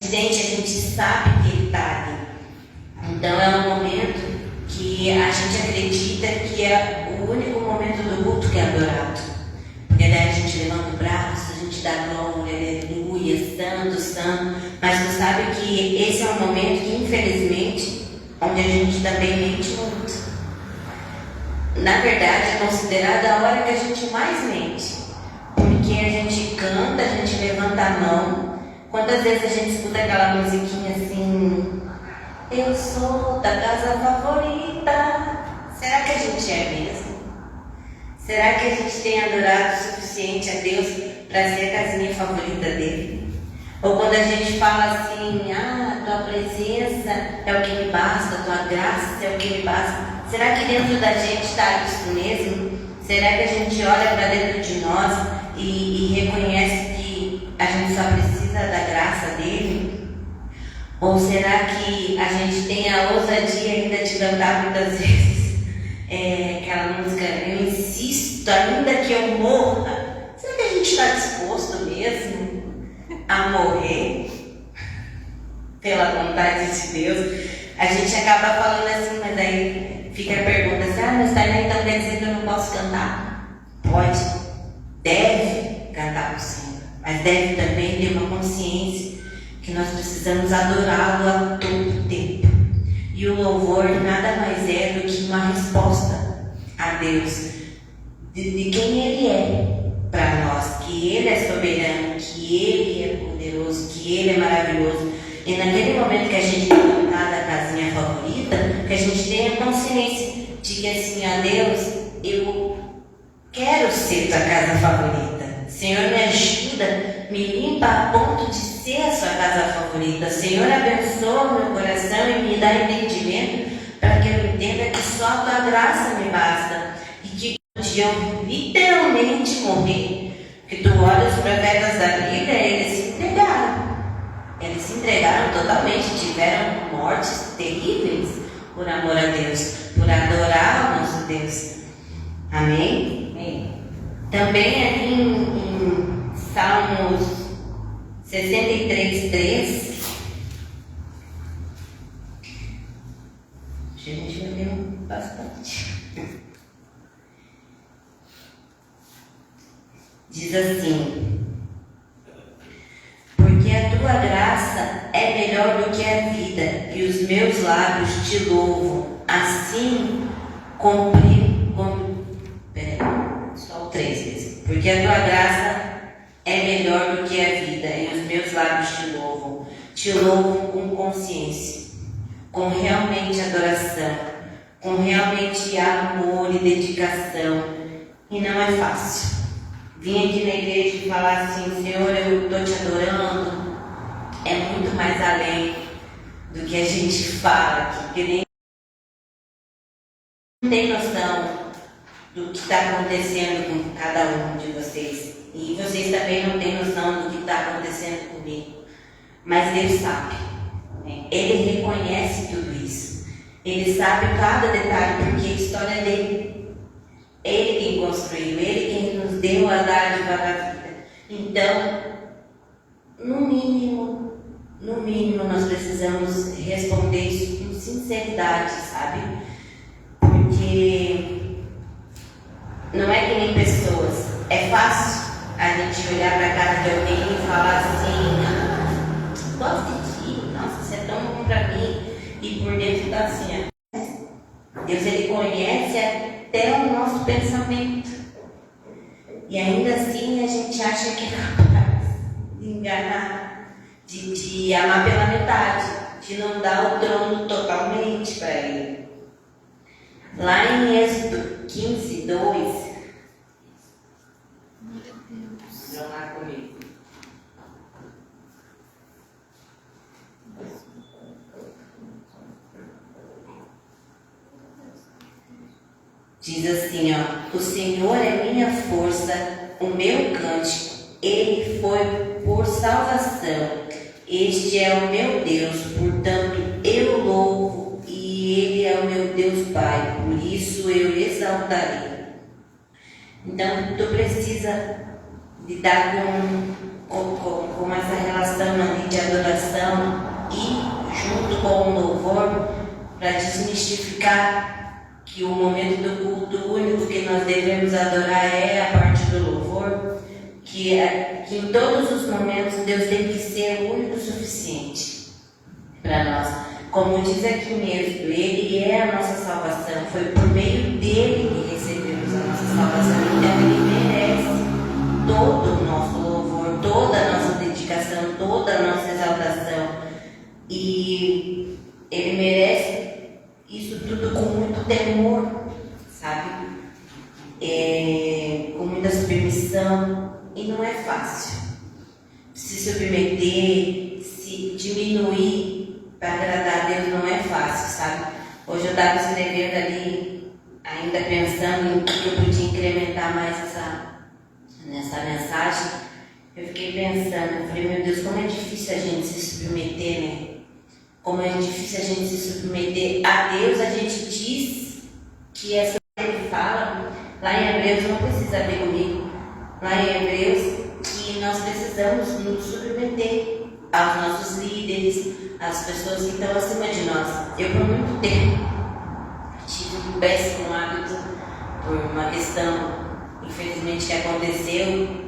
a gente sabe que Ele está ali. Então é um momento que a gente acredita que é o único momento do culto que é adorado. Porque daí a gente levanta o braço, a gente dá glória, aleluia, santo, santo. Mas tu sabe que esse é um momento que, infelizmente, onde a gente também mente muito. Na verdade, é considerada a hora que a gente mais mente. Porque a gente canta, a gente levanta a mão. Quantas vezes a gente escuta aquela musiquinha assim... Eu sou da casa favorita. Será que a gente é mesmo? Será que a gente tem adorado o suficiente a Deus para ser a casinha favorita dele? Ou quando a gente fala assim, tua presença é o que me basta, tua graça é o que me basta. Será que dentro da gente está isso mesmo? Será que a gente olha para dentro de nós e reconhece que a gente só precisa da graça dele? Ou será que a gente tem a ousadia ainda de cantar muitas vezes aquela música, eu insisto, ainda que eu morra? Será que a gente está disposto mesmo a morrer pela vontade de Deus? A gente acaba falando assim, mas aí fica a pergunta assim, mas Tainá, então quer dizer que eu não posso cantar? Pode, deve cantar para o Senhor, mas deve também ter uma consciência que nós precisamos adorá-lo a todo tempo. E o louvor nada mais é do que uma resposta a Deus de quem Ele é para nós, que Ele é soberano, que Ele é poderoso, que Ele é maravilhoso. E naquele momento que a gente cantar da casinha favorita, que a gente tenha consciência de que assim, a Deus, eu quero ser tua casa favorita. Senhor, me ajuda, me limpa a ponto de ser a sua casa favorita. Senhor, abençoa o meu coração e me dá entendimento para que eu entenda que só a tua graça me basta. E que quando eu literalmente morrer, que tu olha os profetas da Bíblia, eles se entregaram. Eles se entregaram totalmente, tiveram mortes terríveis por amor a Deus, por adorar o nosso Deus. Amém? Amém. Também aqui em Salmos 63:3, a gente vai ler bastante. Diz assim: porque a tua graça é melhor do que a vida, e os meus lábios te louvam. Assim só o 3 mesmo. Porque a tua graça é melhor do que a vida, e os meus lábios te louvam. Te louvam com consciência, com realmente adoração, com realmente amor e dedicação. E não é fácil. Vim aqui na igreja e falar assim, Senhor, eu estou te adorando. É muito mais além do que a gente fala aqui, que nem não tem noção do que está acontecendo com cada um de vocês. E vocês também não têm noção do que está acontecendo comigo. Mas Deus sabe. Ele reconhece tudo isso. Ele sabe cada detalhe, porque a história dele. Ele quem construiu, Ele quem nos deu a dádiva da vida. Então, no mínimo, nós precisamos responder isso com sinceridade, sabe? Porque não é que nem pessoas. É fácil a gente olhar para a cara de alguém e falar assim, gosto de ti, nossa, você é tão bom para mim. E por dentro está assim, Deus, Ele conhece até o nosso pensamento. E ainda assim a gente acha que é capaz de enganar, de amar pela metade, de não dar o trono totalmente para Ele. Lá em Êxodo 15:2, vão lá comigo. Diz assim, o Senhor é minha força, o meu cântico, Ele foi por salvação. Este é o meu Deus, portanto eu louvo, e Ele é o meu Deus Pai, por isso eu exaltarei. Então, tu precisa lidar com essa relação ali de adoração e junto com o louvor para desmistificar que o momento do culto único que nós devemos adorar é a parte do louvor, que em todos os momentos Deus tem que ser o único suficiente para nós. Como diz aqui mesmo, Ele é a nossa salvação, foi por meio dele que recebemos a nossa salvação, então Ele merece todo o nosso louvor, toda a nossa dedicação, toda a nossa exaltação, e Ele merece isso tudo com muito temor, sabe? Com muita submissão, e não é fácil se submeter, se diminuir para agradar a Deus, não é fácil, sabe? Hoje eu estava escrevendo ali, ainda pensando em que eu podia incrementar mais nessa mensagem. Eu fiquei pensando, eu falei, meu Deus, como é difícil a gente se submeter, né? Como é difícil a gente se submeter a Deus. A gente diz que essa ele fala, lá em Hebreus, não precisa ver comigo, lá em Hebreus, que nós precisamos nos submeter aos nossos líderes, às pessoas que estão acima de nós. Eu, por muito tempo, tive um péssimo hábito por uma questão, infelizmente, que aconteceu.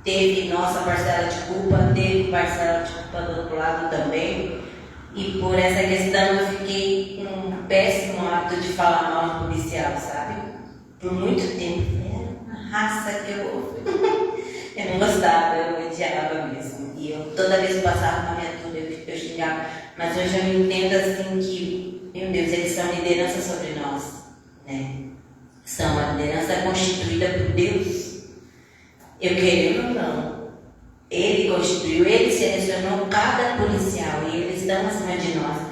Teve nossa parcela de culpa, teve parcela de culpa do outro lado também. E por essa questão eu fiquei com um péssimo hábito de falar mal de policial, sabe? Por muito tempo. Era uma raça que eu não gostava, eu odiava mesmo. E eu toda vez que passava na minha turma eu xingava. Mas hoje eu entendo assim que, meu Deus, eles são liderança sobre nós, né? São a liderança constituída por Deus. Eu querendo ou não, Ele constituiu, Ele selecionou cada policial e eles estão acima de nós.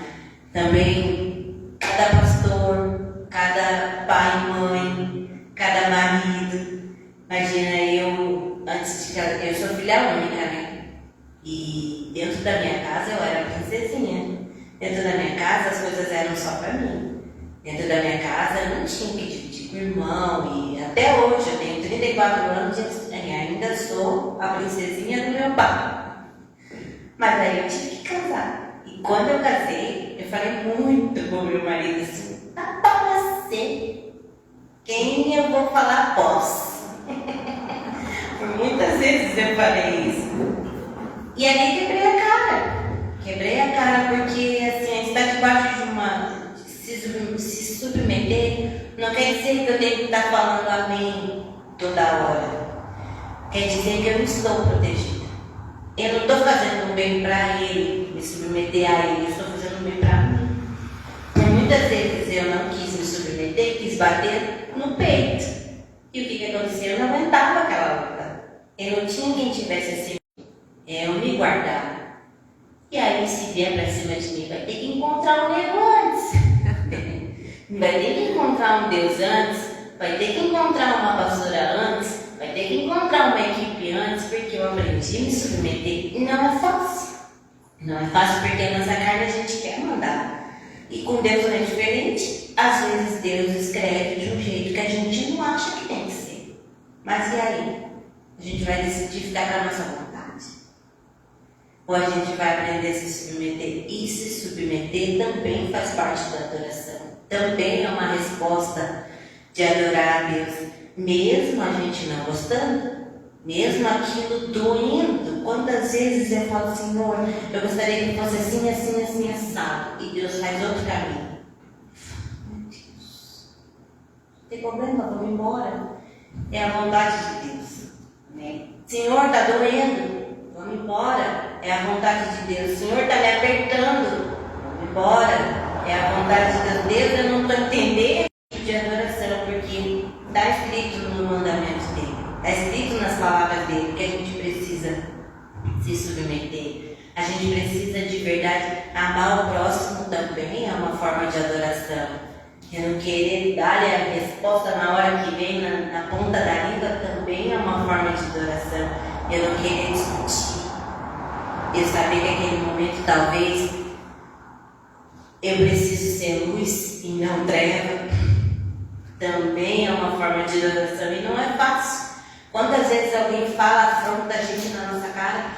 Também cada pastor, cada pai e mãe, cada marido. Imagina, eu sou filha única, né? E dentro da minha casa eu era princesinha. Dentro da minha casa as coisas eram só para mim. Dentro da minha casa eu não tinha que dividir com o irmão. E até hoje eu tenho 34 anos e ainda sou a princesinha do meu pai. Mas aí eu tive que casar. E quando eu casei, eu falei muito com o meu marido assim: tá para você, quem eu vou falar posso. Por muitas vezes eu falei isso. E ali quebrei a cara. Quebrei a cara porque assim, a gente está debaixo de uma... Se submeter não quer dizer que eu tenho que estar falando amém toda hora. Quer dizer que eu não estou protegida. Eu não estou fazendo um bem para ele, me submeter a ele, eu estou fazendo um bem para mim. Por muitas vezes eu não quis me submeter, quis bater no peito. E o que aconteceu? Eu não aguentava aquela luta. Eu não tinha quem tivesse assim. Eu me guardava. E aí, se vier para cima de mim, vai ter que encontrar um nego antes. Vai ter que encontrar um Deus antes. Vai ter que encontrar uma pastora antes. Vai ter que encontrar uma equipe antes. Porque eu aprendi a me submeter. E não é fácil. Não é fácil porque a nossa carne a gente quer mandar. E com Deus não é diferente. Às vezes Deus escreve de um jeito que a gente não acha que tem que ser. Mas e aí? A gente vai decidir ficar com a nossa vontade? Ou a gente vai aprender a se submeter? E se submeter também faz parte da adoração. Também é uma resposta de adorar a Deus. Mesmo a gente não gostando, mesmo aquilo doendo. Quantas vezes eu falo, Senhor, eu gostaria que fosse assim, assim, assim, assado. E Deus faz outro caminho. Meu Deus, não tem problema, vamos embora. É a vontade de Deus, né? Senhor, está doendo. Vamos embora. É a vontade de Deus. O Senhor está me apertando. Vamos embora. É a vontade de Deus. Deus, eu não estou entendendo de adoração, porque está escrito no mandamento dele. Está escrito nas palavras dele que a gente precisa se submeter. A gente precisa de verdade amar o próximo também. É uma forma de adoração. Eu não querer dar a resposta na hora que vem na ponta da língua também é uma forma de adoração. Eu não querer discutir. Eu saber que naquele momento talvez eu preciso ser luz e não treva. também é uma forma de adoração e não é fácil. Quantas vezes alguém fala, afronta a gente na nossa cara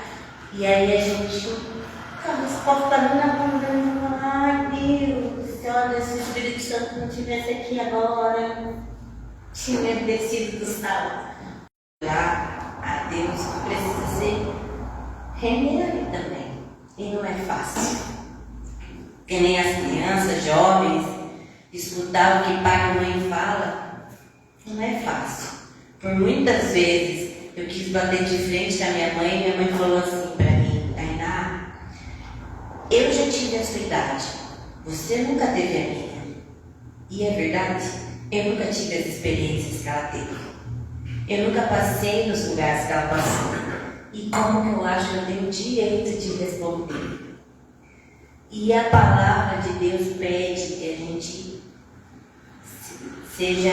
e aí a gente com a resposta ali na bunda e fala, ai Deus, se olha, se o Espírito Santo não estivesse aqui agora, tinha descido do céu. A Deus precisa ser renhido também. E não é fácil. Que nem as crianças, jovens, escutar o que pai e mãe fala, não é fácil. Por muitas vezes eu quis bater de frente com a minha mãe e minha mãe falou assim pra mim, Tainá, eu já tive a sua idade, você nunca teve a minha. E é verdade, eu nunca tive as experiências que ela teve. Eu nunca passei nos lugares que ela passou. E como que eu acho que eu tenho o direito de responder? E a palavra de Deus pede que a gente seja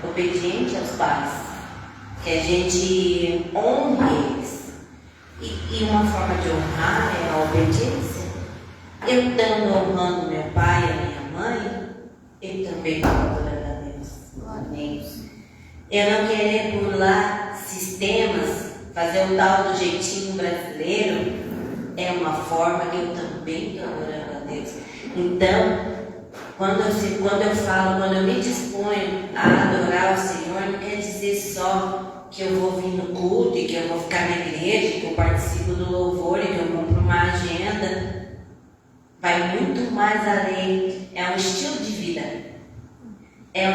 obediente aos pais, que a gente honre eles. E uma forma de honrar é a obediência. Eu estando honrando meu pai e a minha mãe, eu também estou adorando a Deus. Amém. Eu não querer burlar sistemas, fazer o tal do jeitinho brasileiro, é uma forma que eu também estou adorando a Deus. Então, quando eu me disponho a adorar o Senhor, não quer dizer só que eu vou vir no culto e que eu vou ficar na igreja, que eu participo do louvor e que eu compro uma agenda. Vai muito mais além. É um estilo de vida. É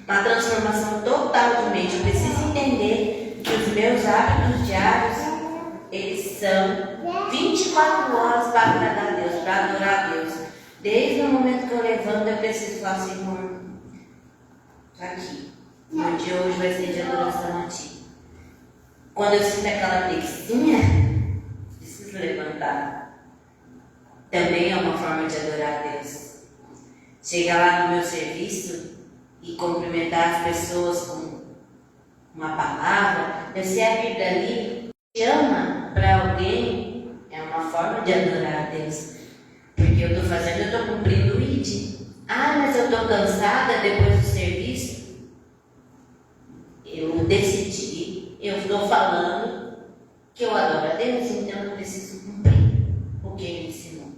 uma transformação total de mente. Eu preciso entender que os meus hábitos diários, eles são 24 horas para agradar a Deus, para adorar a Deus. Desde o momento que eu levanto, eu preciso falar, Senhor, está aqui. Meu dia hoje vai ser de adoração a Ti. Quando eu sinto aquela preguicinha, preciso levantar. Também é uma forma de adorar a Deus. Chegar lá no meu serviço e cumprimentar as pessoas com uma palavra, eu sei a Bíblia ali, chama para alguém, é uma forma de adorar a Deus. Porque eu estou fazendo, eu estou cumprindo o ID. Ah, mas eu estou cansada depois do serviço. Eu decidi, eu estou falando que eu adoro a Deus, então eu preciso cumprir o que Ele ensinou.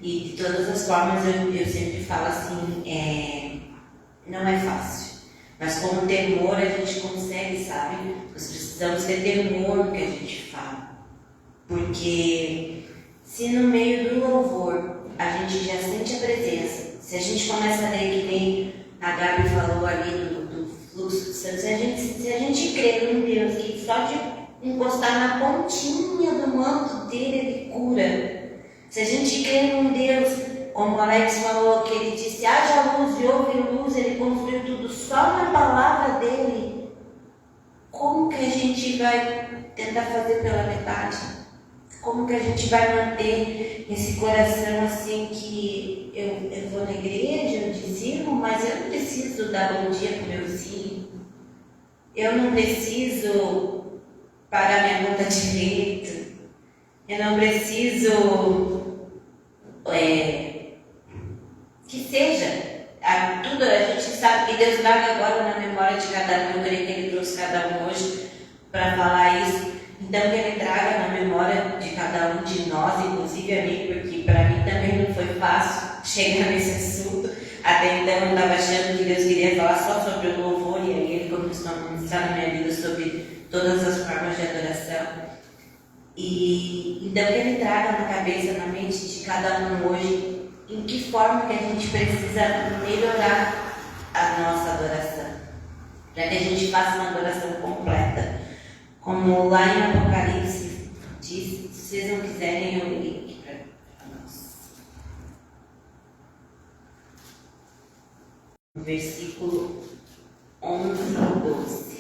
E de todas as formas eu sempre falo assim, não é fácil. Mas com o temor a gente consegue, sabe? Nós precisamos ter temor no que a gente fala. Porque se no meio do louvor a gente já sente a presença, se a gente começa a ler que nem a Gabi falou ali do fluxo de santo, se a gente crê num Deus que só de encostar na pontinha do manto dele, Ele cura. Se a gente crê num Deus, como o Alex falou, que Ele disse, haja luz e houve luz, Ele construiu tudo só na palavra dele, como que a gente vai tentar fazer pela metade? Como que a gente vai manter esse coração assim que eu vou na igreja, eu dizimo, mas eu não preciso dar bom dia para o meu vizinho. Eu não preciso pagar minha conta direito. Eu não preciso que seja. Tudo a gente sabe que Deus traga agora na memória de cada um. Eu creio que Ele trouxe cada um hoje para falar isso. Então que Ele traga na memória de cada um de nós, inclusive a mim, porque para mim também não foi fácil chegar nesse assunto. Até então eu estava achando que Deus queria falar só sobre o louvor, e aí Ele começou a ministrar na minha vida sobre todas as formas de adoração. E então que Ele traga na cabeça, na mente de cada um hoje, em que forma que a gente precisa melhorar a nossa adoração, para que a gente faça uma adoração completa. Como lá em Apocalipse diz, se vocês não quiserem, eu li aqui para nós. No versículo 11 e 12.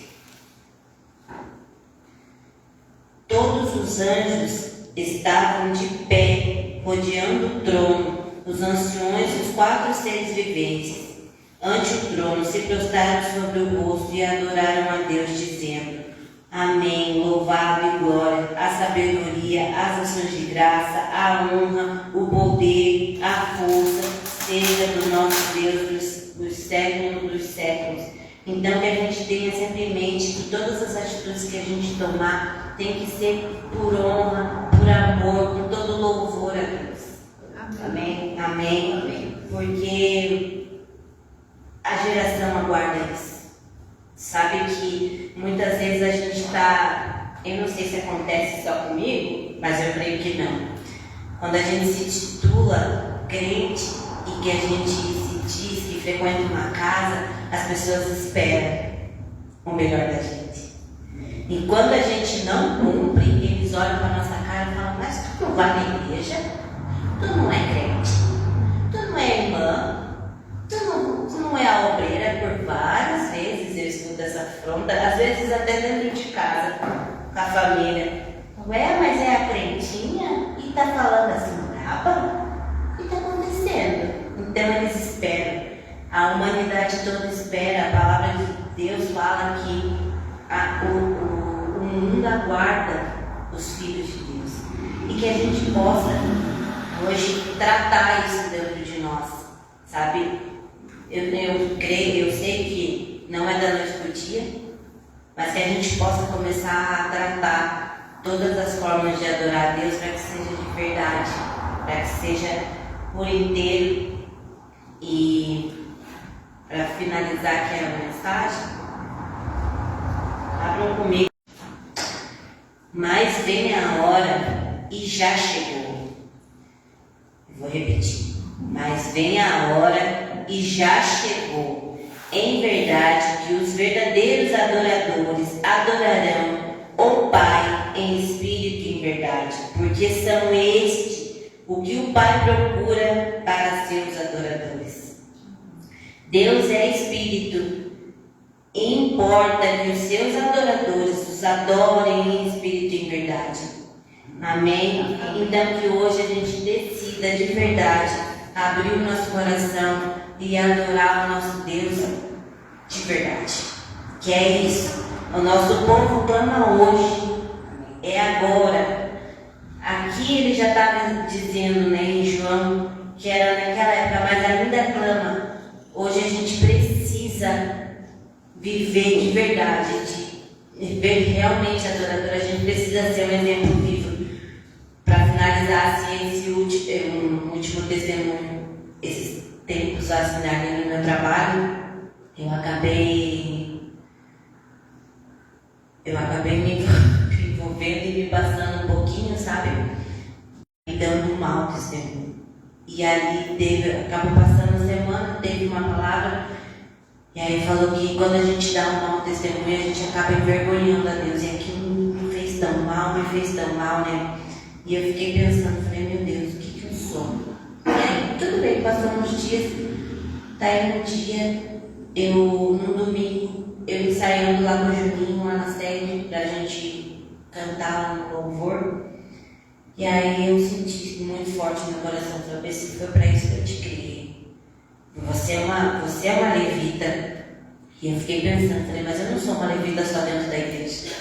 Todos os anjos estavam de pé, rodeando o trono, os anciões e os 4 seres viventes. Ante o trono se prostraram sobre o rosto e adoraram a Deus, dizendo: Amém, louvado e glória, a sabedoria, as ações de graça, a honra, o poder, a força, seja do nosso Deus dos séculos dos séculos. Então que a gente tenha sempre em mente que todas as atitudes que a gente tomar tem que ser por honra, por amor, por todo louvor a Deus. Amém? Amém? Amém. Porque a geração aguarda isso. Sabe que muitas vezes a gente está, eu não sei se acontece só comigo, mas eu creio que não. Quando a gente se titula crente e que a gente se diz que frequenta uma casa, as pessoas esperam o melhor da gente. E quando a gente não cumpre, eles olham para a nossa cara e falam: mas tu não vai na igreja? Tu não é crente? Tu não é irmã? Tu não é a obreira? Por várias vezes eu escuto essa afronta, às vezes até dentro de casa, com a família. Ué, mas é a crentinha? E tá falando assim braba? O que está acontecendo? Então eles esperam. A humanidade toda espera. A palavra de Deus fala que o mundo aguarda os filhos de Deus. E que a gente possa hoje tratar isso dentro de nós. Sabe? Eu creio, eu sei que não é da noite para o dia, mas que a gente possa começar a tratar todas as formas de adorar a Deus para que seja de verdade, para que seja por inteiro. E para finalizar aqui a mensagem, abram comigo. Mas vem a hora e já chegou. Vou repetir. Mas vem a hora e já chegou. Em verdade que os verdadeiros adoradores adorarão o Pai em espírito e em verdade, porque são este o que o Pai procura para seus adoradores. Deus é espírito e importa que os seus adoradores os adorem em espírito e em verdade. Amém? Então que hoje a gente decida de verdade abrir o nosso coração e adorar o nosso Deus de verdade. Que é isso. O nosso povo clama hoje. É agora. Aqui ele já estava dizendo, né, em João, que era naquela época, mas ainda clama. Hoje a gente precisa viver de verdade, de ver realmente adorador. A gente precisa ser um exemplo vivo. Para finalizar assim, esse último testemunho, esses tempos assim no meu trabalho, eu acabei me envolvendo e me passando um pouquinho, sabe? Me dando um mau testemunho. E ali acabou passando a semana, teve uma palavra, e aí falou que quando a gente dá um mau testemunho, a gente acaba envergonhando a Deus. E aquilo me fez tão mal, né? E eu fiquei pensando, falei, meu Deus, o que eu sou? E aí, tudo bem, passou uns dias, daí um dia, no domingo, eu ensaiando lá com o Juninho, lá na sede, pra gente cantar um louvor. E aí eu senti muito forte no meu coração, falei, se foi para isso que eu te criei. Você é uma levita. E eu fiquei pensando, falei, mas eu não sou uma levita só dentro da igreja.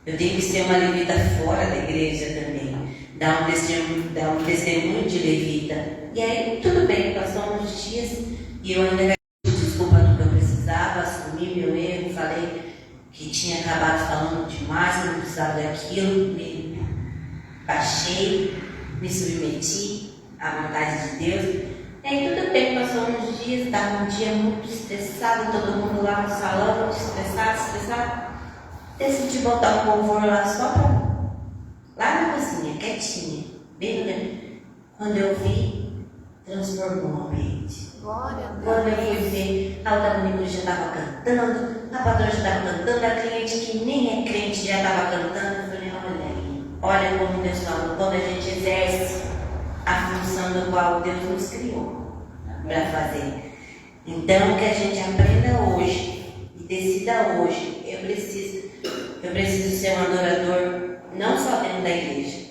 Eu tenho que ser uma levita fora da igreja também. Dar um testemunho de levita. E aí, tudo bem, passou uns dias e eu ainda pedi desculpa do que eu precisava, assumi meu erro, falei que tinha acabado falando demais, que não precisava daquilo, me baixei, me submeti à vontade de Deus. E aí, tudo bem, passou uns dias, estava um dia muito estressado, todo mundo lá no salão, muito estressado. Decidi botar um louvor lá só para lá na cozinha, quietinha, bem grande. Quando eu vi, transformou o ambiente. Glória a Deus. Quando eu fui ver, a outra menina já estava cantando, a patroa já estava cantando, a cliente que nem é crente já estava cantando. Eu falei, olha aí, olha como Deus fala, quando a gente exerce a função do qual Deus nos criou para fazer. Então que a gente aprenda hoje e decida hoje, eu preciso ser um adorador. Não só dentro da igreja,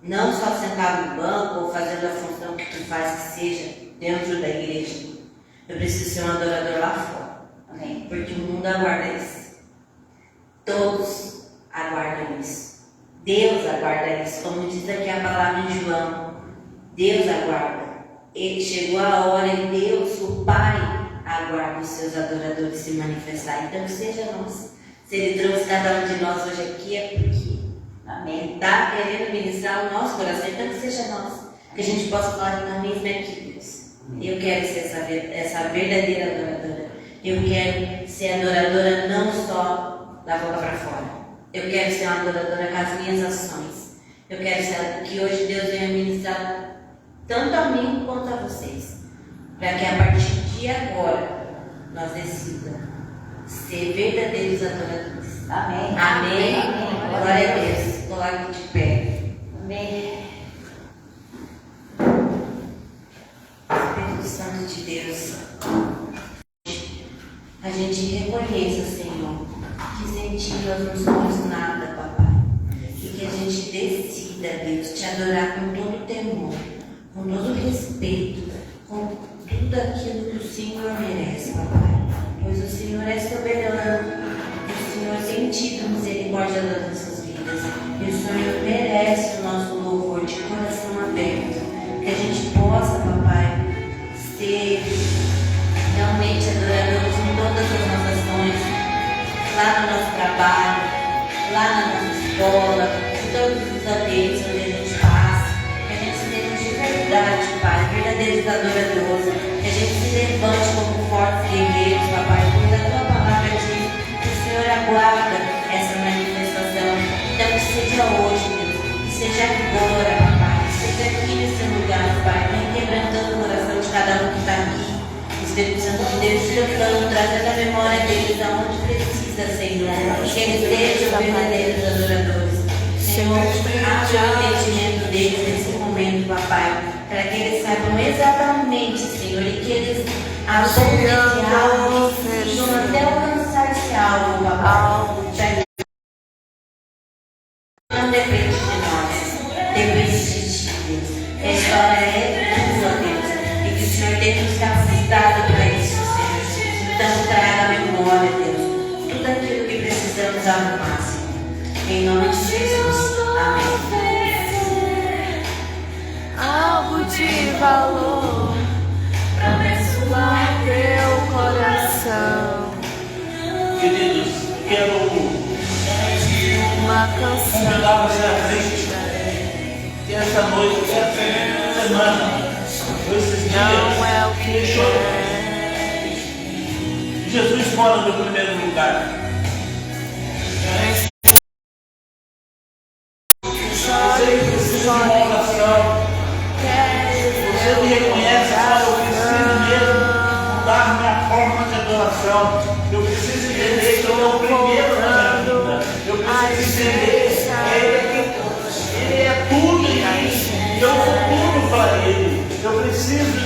não só sentado no banco ou fazendo a função que tu faz que seja dentro da igreja. Eu preciso ser um adorador lá fora. Amém? Porque o mundo aguarda isso. Todos aguardam isso. Deus aguarda isso. Como diz aqui a palavra de João, Deus aguarda. Ele chegou a hora e Deus, o Pai, aguarda os seus adoradores se manifestar. Então que seja nós. Se Ele trouxe cada um de nós hoje aqui é porque Ele está querendo ministrar o nosso coração. Então que seja nós. Que a gente possa falar na mesma aqui, Deus. Eu quero ser essa verdadeira adoradora. Eu quero ser adoradora não só da boca para fora. Eu quero ser uma adoradora com as minhas ações. Eu quero ser que hoje Deus venha ministrar tanto a mim quanto a vocês. Para que a partir de agora nós decidamos ser verdadeiros adoradores. Amém. Amém. Amém. Glória a Deus. Coloque de pé. Amém. Espírito Santo de Deus, a gente reconheça, Senhor, que sem Ti nós não somos nada, Papai. E que a gente decida, Deus, Te adorar com todo temor, com todo respeito, com tudo aquilo que o Senhor merece, Papai. Pois o Senhor é soberano, o Senhor tem tido misericórdia das nossas vidas. E o Senhor merece o nosso louvor de coração aberto. Que a gente possa, Papai, ser realmente adoradores em todas as nossas ações, lá no nosso trabalho, lá na nossa escola, em todos os ambientes onde a gente passa. Que a gente seja de verdade, Pai, verdadeiros adoradores. Que a gente se levante como fortes guerreiros, Papai, pois a Tua palavra diz que o Senhor aguarda essa manifestação. Então que seja hoje, Deus, que seja agora, Papai. Aqui nesse lugar, Pai, vem quebrantando o coração de cada um que está aqui. Espírito Santo de Deus, tocando, trazendo a memória deles aonde precisa, Senhor. Que eles sejam verdadeiros adoradores. Senhor, abre o entendimento deles nesse momento, Papai, para que eles saibam exatamente, Senhor, e que eles apontem esse alvo e sigam até alcançar esse alvo, Papai. Não depende de nós, depende de Ti. A história é tua, Deus, e que o Senhor tem nos capacitado para isso, Senhor. Então, traga a memória, Deus, tudo aquilo que precisamos ao máximo. Em nome de Jesus. Amém. Algo de valor pra abençoar teu coração. Queridos, quero Uma canção. convidar você a frente. Que essa noite, essa semana, esses dias, Não é o que deixou. Jesus mora no primeiro lugar. Você precisa de uma oração. Você me reconhece, fala, eu preciso mesmo mudar minha forma de adoração. Eu preciso entender que eu é o primeiro na minha vida. Eu preciso entender que Ele é tudo em mim. Eu sou tudo para Ele. Eu preciso.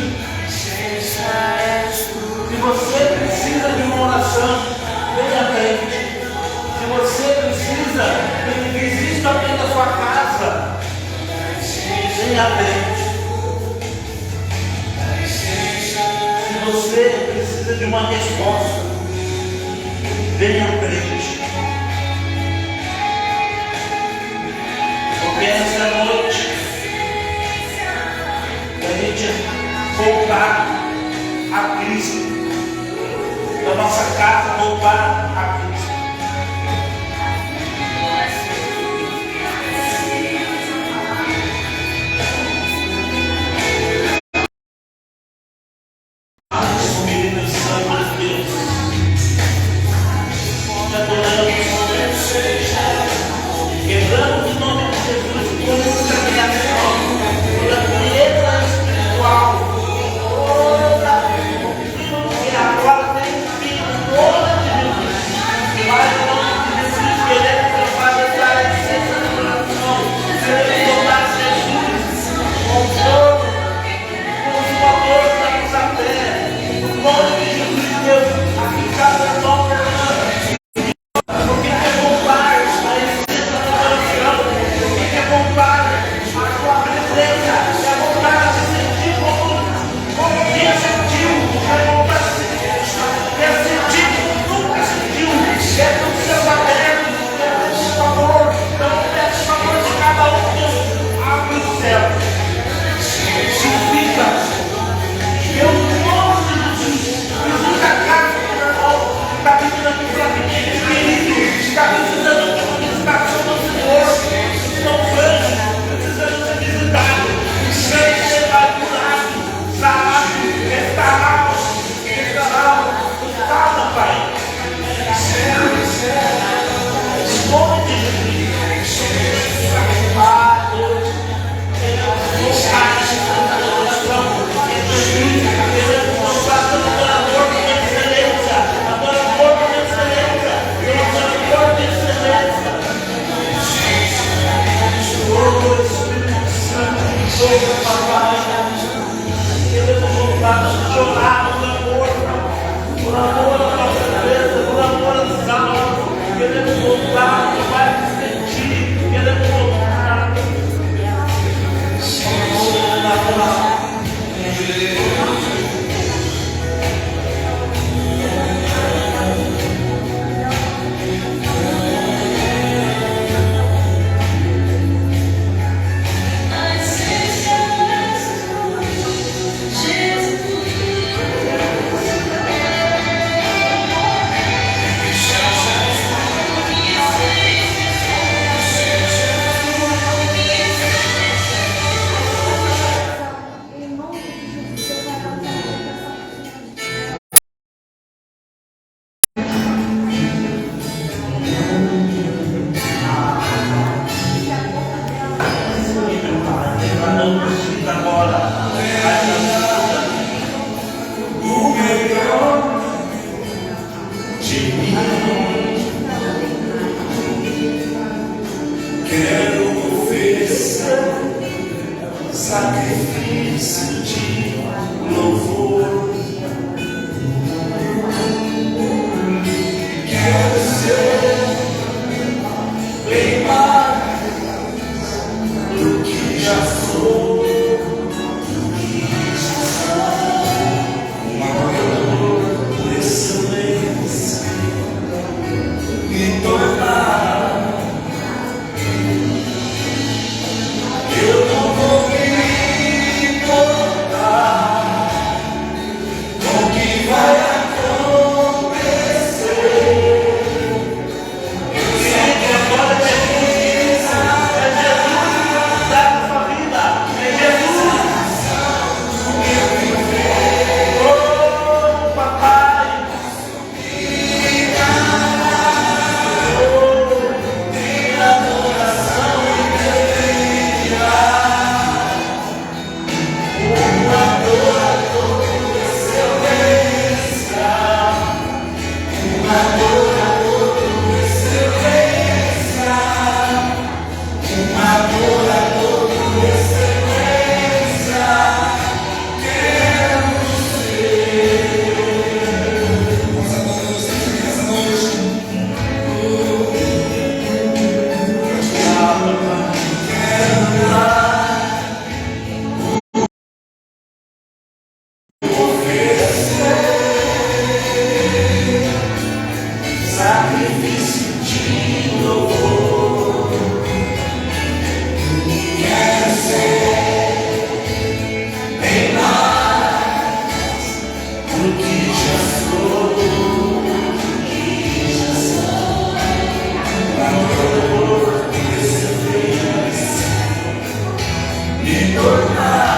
Se você precisa de uma oração, venha à frente. Se você precisa que exista alguém na sua casa, venha à frente. Se você precisa de uma resposta, venha à frente. Porque essa noite a gente voltar a Cristo, da nossa casa voltar a Cristo. Espírito Santo de Deus, te adoramos, quebramos o nome de Jesus por essa criação, pela pureza espiritual, toda que agora tem sido toda de Jesus. sacrifício de louvor. Quero ser bem mais do que já sou, um adorador por excelência, me tornar. Eu não vou me importar com o que vai acontecer. Eu sei que agora é Jesus que está na sua vida. É Jesus. Oh, papai. Oh, tem adoração e sacrifício de louvor. Quero ser bem mais do que já sou, um adorador de excelência, me tornar.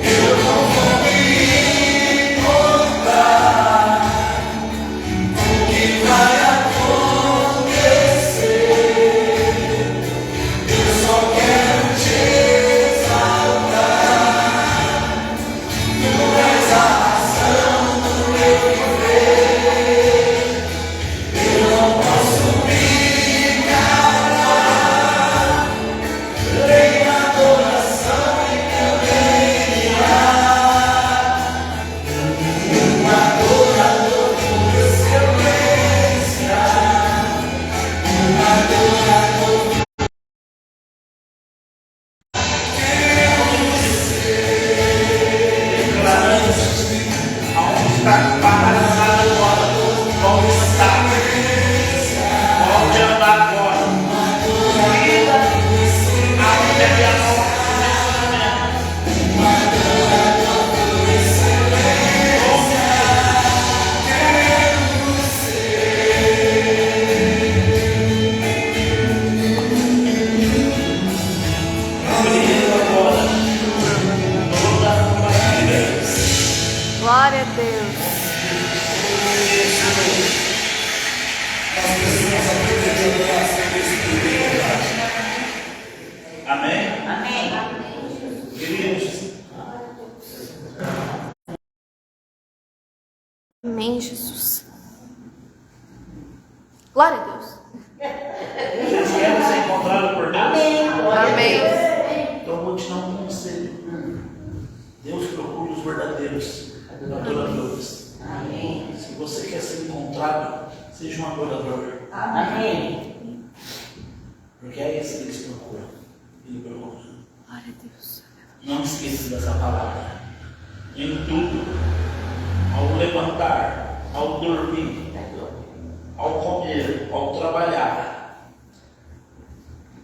Eu não vou me importar com o que vai acontecer. Eu só quero te exaltar. Tu és a razão do meu viver. Eu não posso me calar. Tem adoração em meu DNA. Um adorador por excelência, um adorador. Aonde está paralisado agora, volte a estar. Volte a andar agora. Vida, aonde é que a nossa Glória a Deus. Amém? Amém. Queridos, Amém, Jesus. Glória a Deus. vocês querem ser encontrados por Deus? Amém. Então eu vou te dar um conselho. Deus procura os verdadeiros adoradores. Amém. Se você quer ser encontrado, seja um adorador. Amém. Porque é esse que eles procuram. Ele procura. Glória a Deus. Não esqueça dessa palavra. Em tudo, ao levantar, ao dormir, ao comer, ao trabalhar,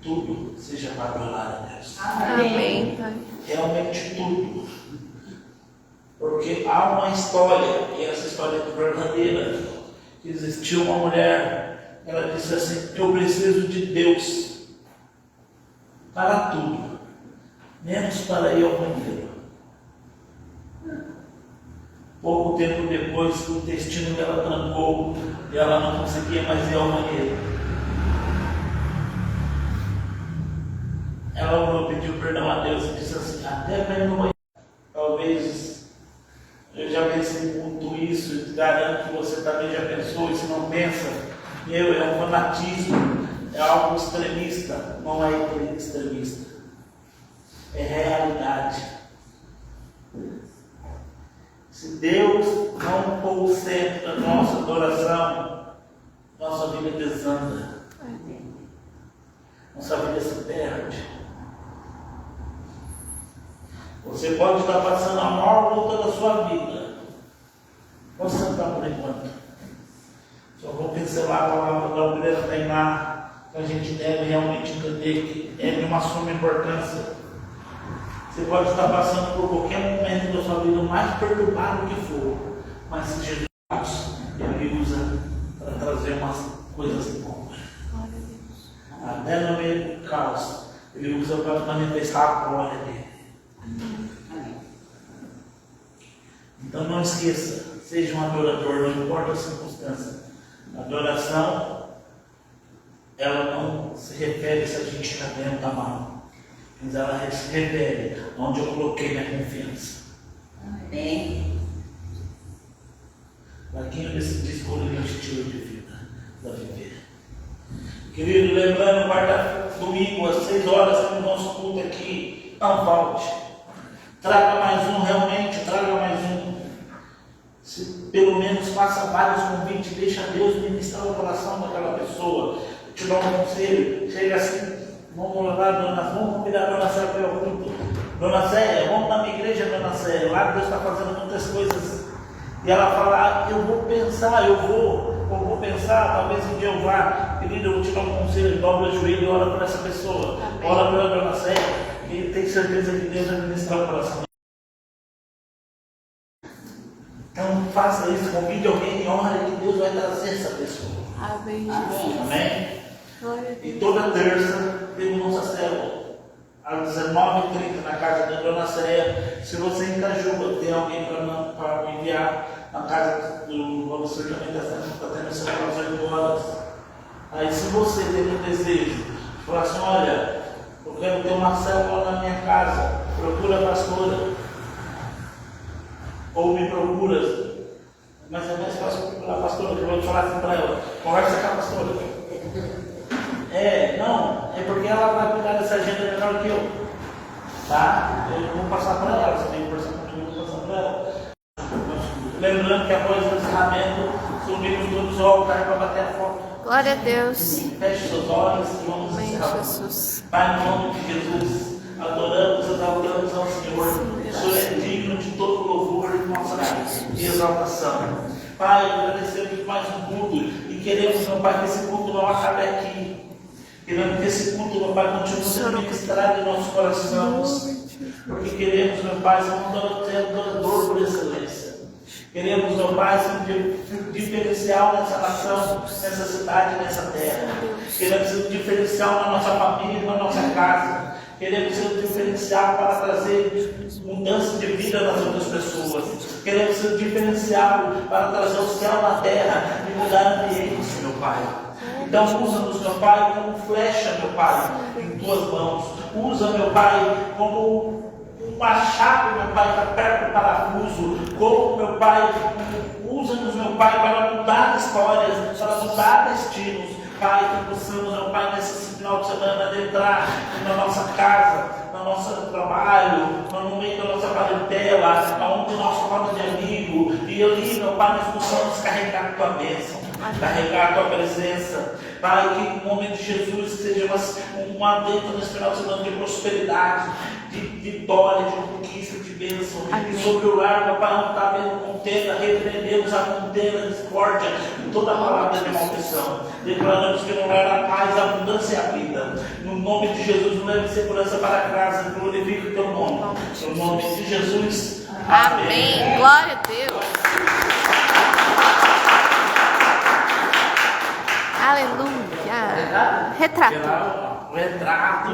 tudo seja para adorar a Deus. Amém, Pai. Realmente tudo. Porque há uma história, e essa história é verdadeira, que existiu uma mulher, ela disse assim: eu preciso de Deus para tudo, menos para ir ao banheiro. Pouco tempo depois, o intestino dela trancou e ela não conseguia mais ir ao banheiro. Ela orou, pediu perdão a Deus e disse assim: até para ir no banheiro. Talvez eu já pensei muito isso, e garanto que você também já pensou, e se não pensa, é um fanatismo, é algo extremista, não é extremista. É realidade. Se Deus não for o centro da nossa adoração, nossa vida desanda. Nossa vida se perde. Você pode estar passando a maior luta da sua vida. Vou sentar por enquanto. Só vou pincelar a palavra da obreira Tainá, que a gente deve realmente entender que é de uma suma importância. Você pode estar passando por qualquer momento da sua vida, o mais perturbado que for, mas se Jesus, Ele usa para trazer umas coisas boas. Até no meio do caos, Ele usa para manifestar a glória dele. Então não esqueça, seja um adorador, não importa a circunstância. A adoração, ela não se refere se a gente está bem ou está mal. Mas ela se refere onde eu coloquei minha confiança. Amém. Para quem eu decidi escolher meu estilo de vida para viver. Querido, lembrando, quarta domingo às 6 horas, temos nosso culto aqui. Não falte. Traga mais um, realmente, traga mais um. Se pelo menos faça vários convites, deixa Deus ministrar o coração daquela pessoa. Te dá um conselho, chega assim. Vamos lá, vamos convidar a Dona Célia para o culto. Dona Célia, vamos na minha igreja, Dona Célia. Lá Deus está fazendo muitas coisas. E ela fala, eu vou pensar, eu vou pensar, talvez um dia eu vá. Querido, eu vou te dar um conselho, dobra o joelho e ora por essa pessoa. Amém. Ora pela Dona Célia, e tem certeza que Deus vai ministrar o coração. Então faça isso, convide alguém e ore que Deus vai trazer essa pessoa. Amém. Amém? Glória a Deus. E toda terça temos nossa célula, às 19h30 na casa da Dona Célia. Se você em Itajuba tem alguém para enviar, na casa do professor também está tendo célula às 8 horas. Aí se você tem um desejo de falar assim, olha, eu quero ter uma célula na minha casa, procura a pastora, ou me procura, mas é mais fácil procurar a pastora, que eu vou te falar assim para ela, conversa com a pastora. Não, é porque ela vai cuidar dessa agenda melhor que eu. Tá? Eu vou passar para ela, você tem que conversar comigo, eu vou passar para ela. Lembrando que após o encerramento, subimos todos ao altar para bater a foto. Glória a Deus. Feche seus olhos e vamos Amém, encerrar. Jesus. Pai, no nome de Jesus, adoramos, exaltamos ao Senhor. O Senhor é digno de todo louvor e nossa exaltação. Pai, agradecemos mais um culto e queremos, meu Pai, que esse culto não acabe aqui. Queremos que esse culto, meu Pai, continue sendo ministrado em nossos corações. Porque queremos, meu Pai, ser um adorador por excelência. Queremos, meu Pai, ser um diferencial nessa nação, nessa cidade, nessa terra. Queremos ser um diferencial na nossa família, na nossa casa. Queremos ser um diferencial para trazer mudança de vida nas outras pessoas. Queremos ser um diferencial para trazer o céu na terra e mudar ambientes, meu Pai. Então usa-nos, meu Pai, como flecha, meu Pai, em tuas mãos. Usa, meu Pai, como um machado, meu Pai, que aperta o parafuso. Como, meu Pai, usa-nos, meu Pai, para mudar histórias, para mudar destinos. Pai, que possamos, meu Pai, nesse final de semana adentrar na nossa casa, no nosso trabalho, no meio da nossa parentela, aonde nós roda de amigo, e ali, meu Pai, nós possamos carregar a tua bênção, carregar a tua presença. Pai, que no nome de Jesus seja um adentro nesse final de semana de prosperidade, de vitória, de conquista, de bênção. E sobre o lar, meu Pai, não está havendo contenda, repreendemos a contenda, a discórdia e toda a palavra de maldição. Declaramos que no lar a paz, a abundância e a vida. No nome de Jesus, leve segurança para casa, glorifique o teu nome. No nome de Jesus. Amém. Glória a Deus. Aleluia. Retrato. Retrato.